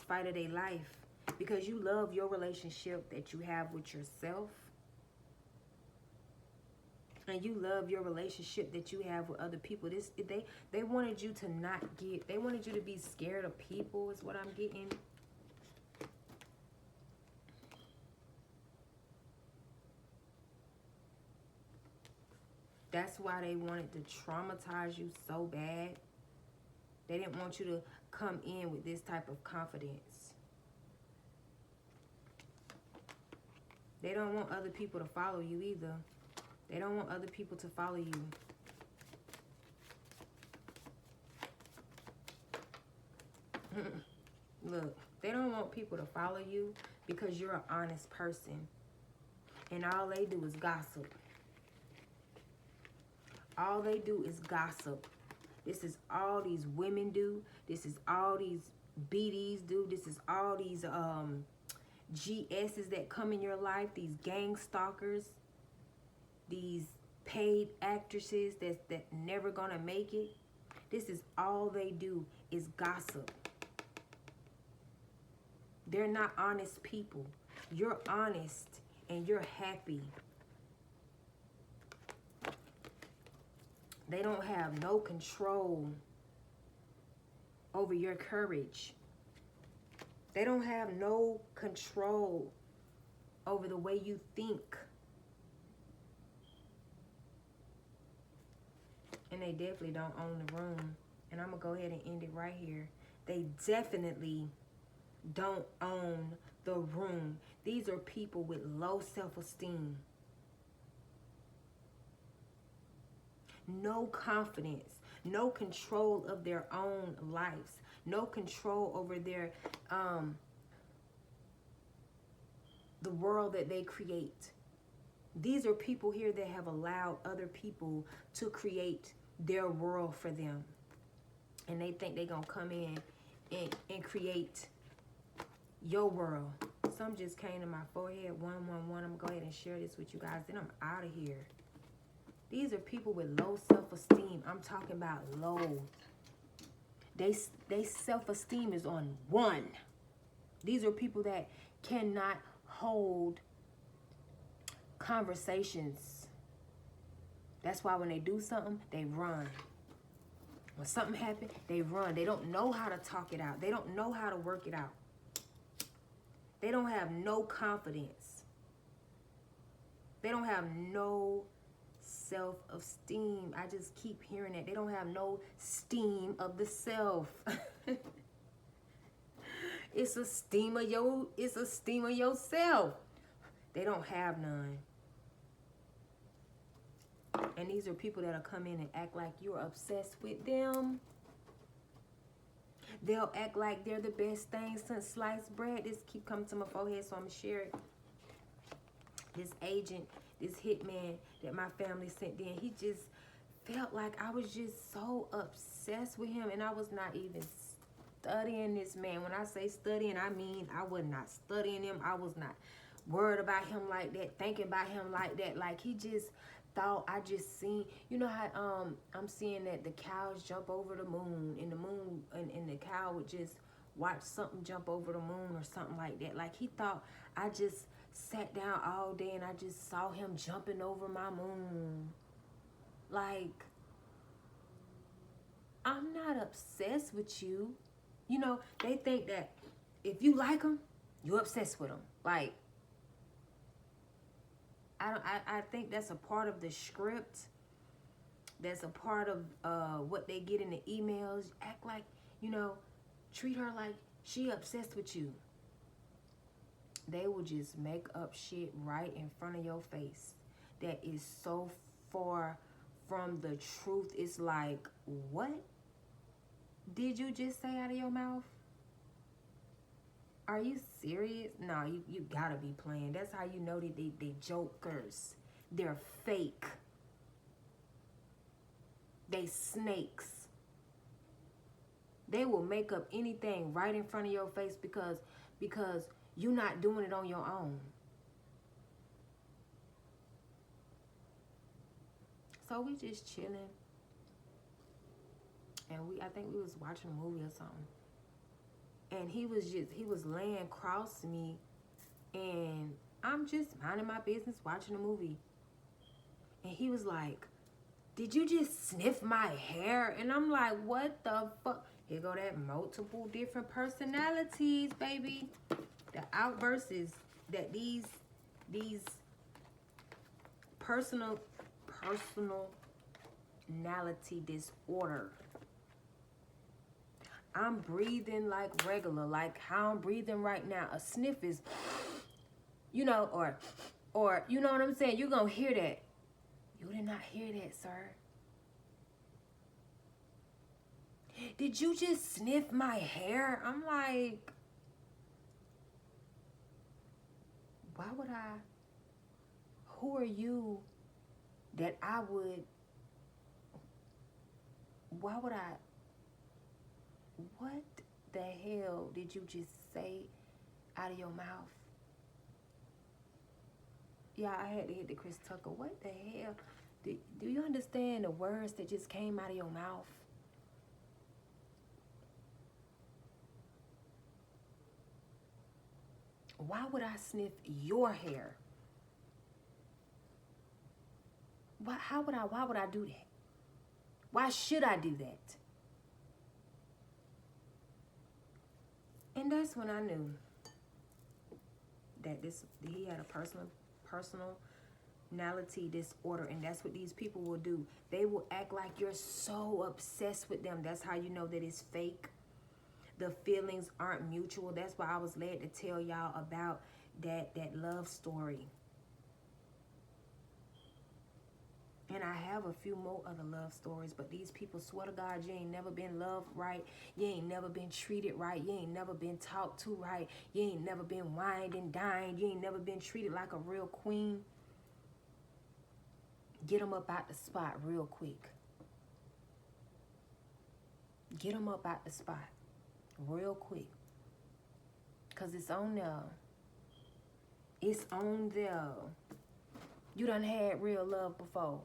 fight of their life. Because you love your relationship that you have with yourself. And you love your relationship that you have with other people. They wanted you to not give. They wanted you to be scared of people is what I'm getting. That's why they wanted to traumatize you so bad. They didn't want you to come in with this type of confidence. They don't want other people to follow you either. They don't want other people to follow you. Look, they don't want people to follow you because you're an honest person. And all they do is gossip. All they do is gossip. This is all these women do. This is all these BDs do. This is all these GSs that come in your life. These gang stalkers. These paid actresses that never gonna make it. This is all they do is gossip. They're not honest people. You're honest and you're happy. They don't have no control over your courage. They don't have no control over the way you think. And they definitely don't own the room. And I'm going to go ahead and end it right here. They definitely don't own the room. These are people with low self-esteem. No confidence. No control of their own lives. No control over their the world that they create. These are people here that have allowed other people to create their world for them. And they think they're going to come in and create your world. Some just came to my forehead. 111. I'm going to go ahead and share this with you guys. Then I'm out of here. These are people with low self-esteem. I'm talking about low. They self-esteem is on 1. These are people that cannot hold conversations. That's why when they do something, they run. When something happens, they run. They don't know how to talk it out. They don't know how to work it out. They don't have no confidence. They don't have no self-esteem. I just keep hearing that. They don't have no steam of the self. It's a steam of yourself. They don't have none. And these are people that'll come in and act like you're obsessed with them. They'll act like they're the best thing since sliced bread. This keep coming to my forehead, so I'm going to share it. This agent, this hitman that my family sent in, he just felt like I was just so obsessed with him, and I was not even studying this man. When I say studying, I mean I was not studying him. I was not worried about him like that, thinking about him like that. Like, he just thought I just seen, you know how I'm seeing that the cows jump over the moon, and the moon and the cow would just watch something jump over the moon or something like that. Like, he thought I just sat down all day and I just saw him jumping over my moon. Like, I'm not obsessed with you. You know, they think that if you like them, you're obsessed with them. Like, I think that's a part of the script. That's a part of what they get in the emails. Act like, you know, treat her like she obsessed with you. They will just make up shit right in front of your face that is so far from the truth. It's like, what did you just say out of your mouth? Are you serious? No, you gotta be playing. That's how you know they jokers. They're fake. They snakes. They will make up anything right in front of your face because you're not doing it on your own. So we just chilling. And I think we was watching a movie or something. And he was laying across me, and I'm just minding my business watching a movie. And he was like, did you just sniff my hair? And I'm like, what the fuck? Here go that multiple different personalities, baby. The outbursts that these personal personality disorder. I'm breathing like regular, like how I'm breathing right now. A sniff is, you know, or you know what I'm saying? You're going to hear that. You did not hear that, sir. Did you just sniff my hair? I'm like, why would I? Who are you that I would? Why would I? What the hell did you just say out of your mouth? Yeah, I had to hit the Chris Tucker. What the hell? Do you understand the words that just came out of your mouth? Why would I sniff your hair? Why would I do that? Why should I do that? And that's when I knew that he had a personality disorder, and that's what these people will do. They will act like you're so obsessed with them. That's how you know that it's fake. The feelings aren't mutual. That's why I was led to tell y'all about that love story. And I have a few more other love stories, but these people, swear to God, you ain't never been loved right. You ain't never been treated right. You ain't never been talked to right. You ain't never been wined and dined. You ain't never been treated like a real queen. Get them up out the spot real quick. Get them up out the spot real quick. Because it's on there. It's on there. You done had real love before.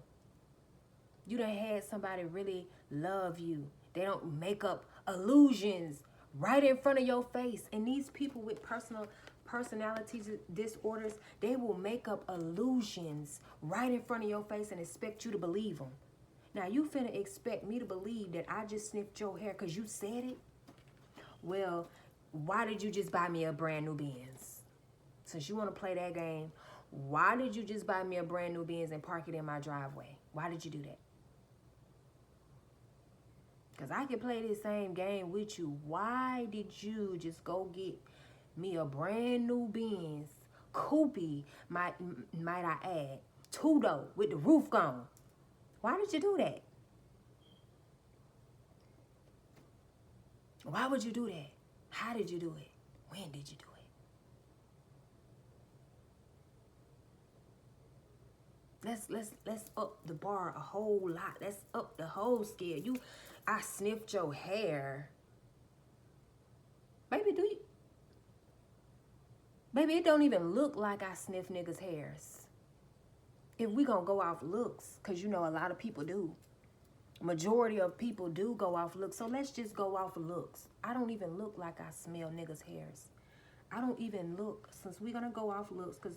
You done had somebody really love you. They don't make up illusions right in front of your face. And these people with personality disorders, they will make up illusions right in front of your face and expect you to believe them. Now, you finna expect me to believe that I just sniffed your hair because you said it? Well, why did you just buy me a brand new Benz? Since you want to play that game, why did you just buy me a brand new Benz and park it in my driveway? Why did you do that? Because I can play this same game with you. Why did you just go get me a brand new Benz, Coopy, might I add, two-door with the roof gone? Why did you do that? Why would you do that? How did you do it? When did you do it? Let's up the bar a whole lot. Let's up the whole scale. I sniffed your hair. Baby, do you? Baby, it don't even look like I sniff niggas' hairs. If we gonna go off looks, because you know a lot of people do. Majority of people do go off looks. So let's just go off looks. I don't even look like I smell niggas' hairs. I don't even look, since we're gonna go off looks, because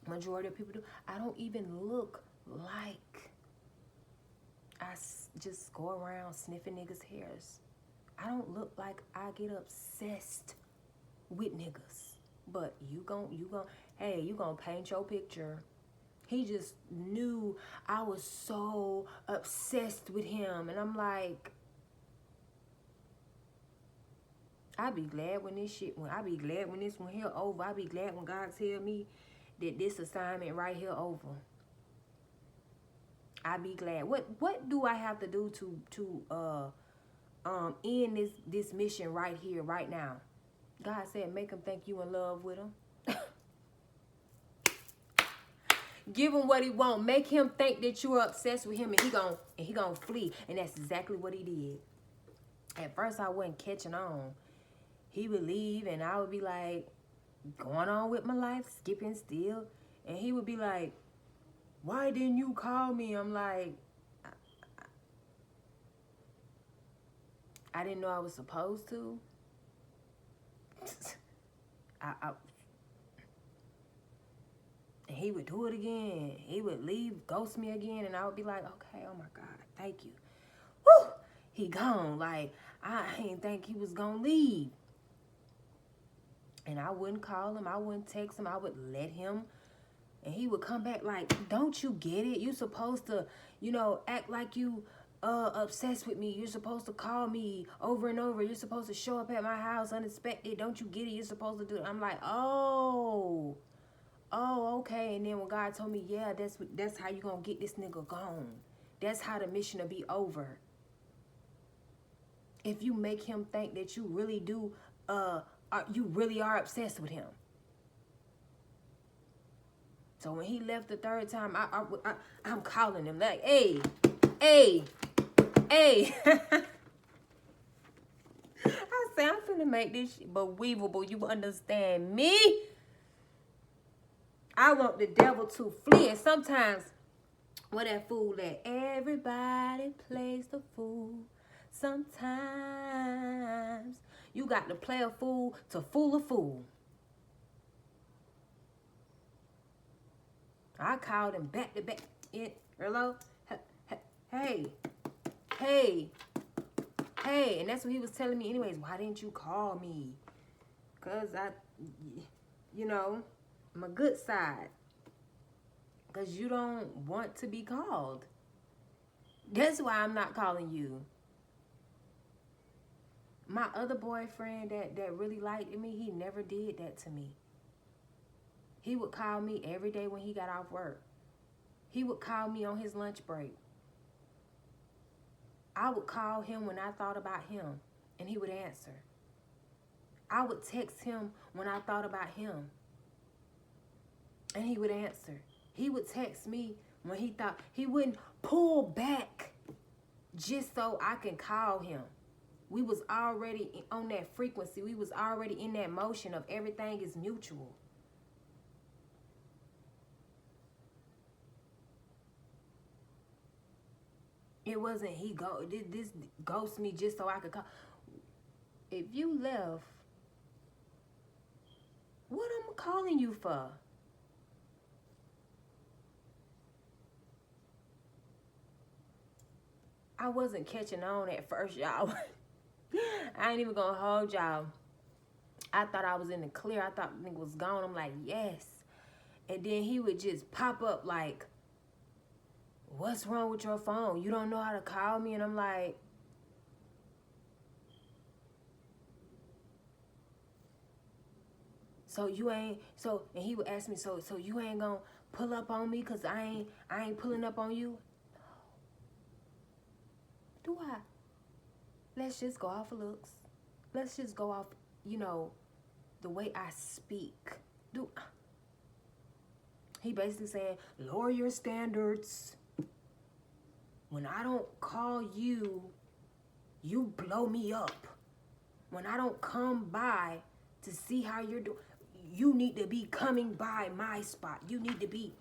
majority of people do. I don't even look like I just go around sniffing niggas' hairs. I don't look like I get obsessed with niggas. But you gon' paint your picture. He just knew I was so obsessed with him. And I'm like, I be glad when this one here over. I be glad when God tell me that this assignment right here over. I be glad. What do I have to do to end this mission right here, right now? God said, make him think you in love with him. Give him what he want. Make him think that you are obsessed with him, and he gonna flee. And that's exactly what he did. At first, I wasn't catching on. He would leave, and I would be like, going on with my life, skipping still. And he would be like, why didn't you call me? I'm like, I didn't know I was supposed to. And he would do it again. He would leave, ghost me again, and I would be like, okay, oh my God, thank you. Whew, he gone. Like, I didn't think he was gonna leave. And I wouldn't call him, I wouldn't text him, I would let him And he would come back like, don't you get it? You supposed to, act like you obsessed with me. You're supposed to call me over and over. You're supposed to show up at my house unexpected. Don't you get it? You're supposed to do it. I'm like, oh, okay. And then when God told me, yeah, that's how you gonna get this nigga gone. That's how the mission will be over. If you make him think that you really do, you really are obsessed with him. So when he left the third time, I'm calling him like, hey. I say, I'm finna make this shit believable. You understand me? I want the devil to flee. And sometimes, where that fool at? Everybody plays the fool. Sometimes you got to play a fool to fool a fool. I called him back to back. Hello? Hey. And that's what he was telling me anyways. Why didn't you call me? Because my good side. Because you don't want to be called. That's why I'm not calling you. My other boyfriend that really liked me, he never did that to me. He would call me every day when he got off work. He would call me on his lunch break. I would call him when I thought about him, and he would answer. I would text him when I thought about him, and he would answer. He would text me when he thought. He wouldn't pull back just so I can call him. We was already on that frequency. We was already in that motion of everything is mutual. It wasn't this ghost me just so I could call. If you left, what am I calling you for? I wasn't catching on at first, y'all. I ain't even gonna hold y'all. I thought I was in the clear. I thought the nigga was gone. I'm like, yes. And then he would just pop up like, what's wrong with your phone? You don't know how to call me? And I'm like, and he would ask me, so you ain't gonna pull up on me because I ain't pulling up on you? Do I? Let's just go off of looks. Let's just go off, the way I speak. He basically saying, lower your standards. When I don't call you, you blow me up. When I don't come by to see how you're doing, you need to be coming by my spot. You need to be.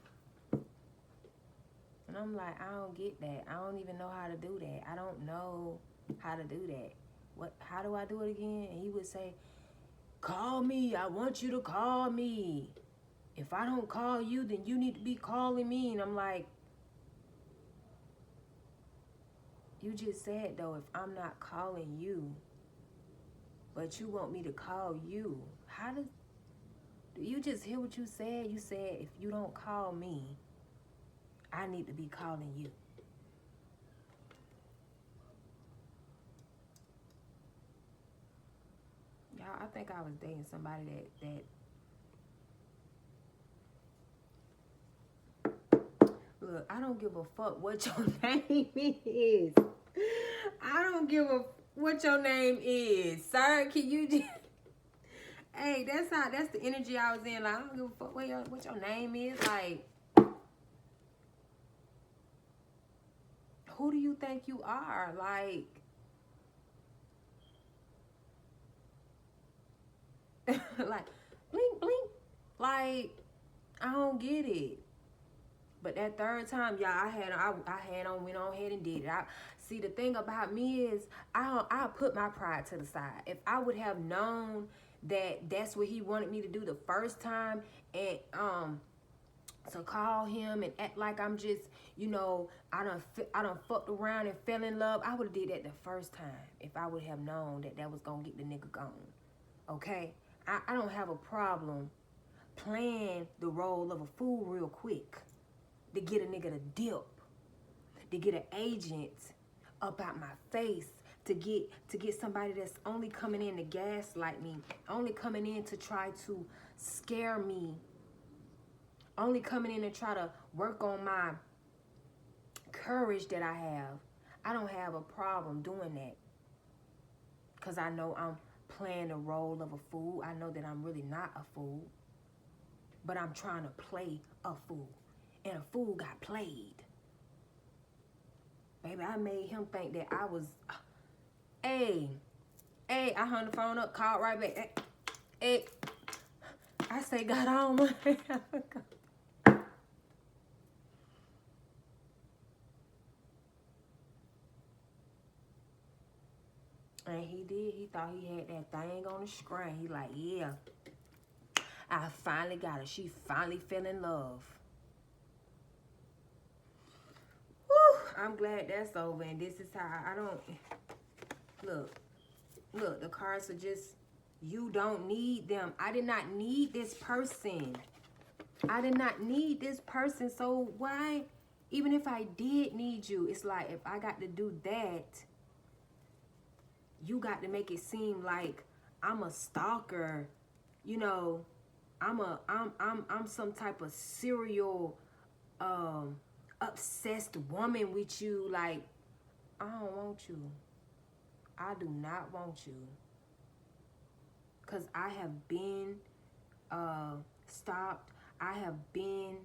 And I'm like, I don't get that. I don't even know how to do that. I don't know how to do that. How do I do it again? And he would say, call me. I want you to call me. If I don't call you, then you need to be calling me. And I'm like, you just said, though, if I'm not calling you, but you want me to call you, do you just hear what you said? You said, if you don't call me, I need to be calling you. Y'all, I think I was dating somebody that look, I don't give a fuck what your name is. I don't give a what your name is. Sir, can you just... Hey, that's the energy I was in. Like, I don't give a fuck what your name is. Like, who do you think you are? Like, like, blink, blink. Like, I don't get it. But that third time, y'all, I went on ahead and did it. See, the thing about me is, I put my pride to the side. If I would have known that that's what he wanted me to do the first time, and to call him and act like I'm just, I done fucked around and fell in love, I would have did that the first time if I would have known that was gonna get the nigga gone. Okay, I don't have a problem playing the role of a fool real quick to get a nigga to dip, to get an agent up out my face, to get somebody that's only coming in to gaslight me, only coming in to try to scare me, only coming in to try to work on my courage that I have. I don't have a problem doing that, because I know I'm playing the role of a fool. I know that I'm really not a fool, but I'm trying to play a fool, and a fool got played. Baby, I made him think that I was, hey, I hung the phone up, called right back. Hey, I say, got on my and he did. He thought he had that thing on the screen. He like, yeah, I finally got her. She finally fell in love. Whew, I'm glad that's over. And this is how I don't, look, the cards are just, you don't need them. I did not need this person. I did not need this person. So why, even if I did need you, it's like, if I got to do that, you got to make it seem like I'm a stalker, you know, I'm some type of serial obsessed woman with you. Like, I don't want you. I do not want you. Because I have been stopped. I have been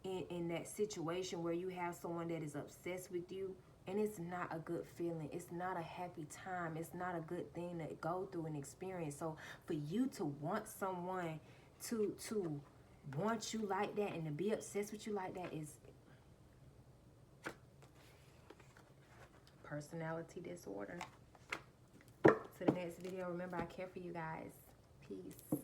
in that situation where you have someone that is obsessed with you, and it's not a good feeling. It's not a happy time. It's not a good thing to go through and experience. So for you to want someone to want you like that and to be obsessed with you like that is personality disorder. To the next video, remember, I care for you guys. Peace.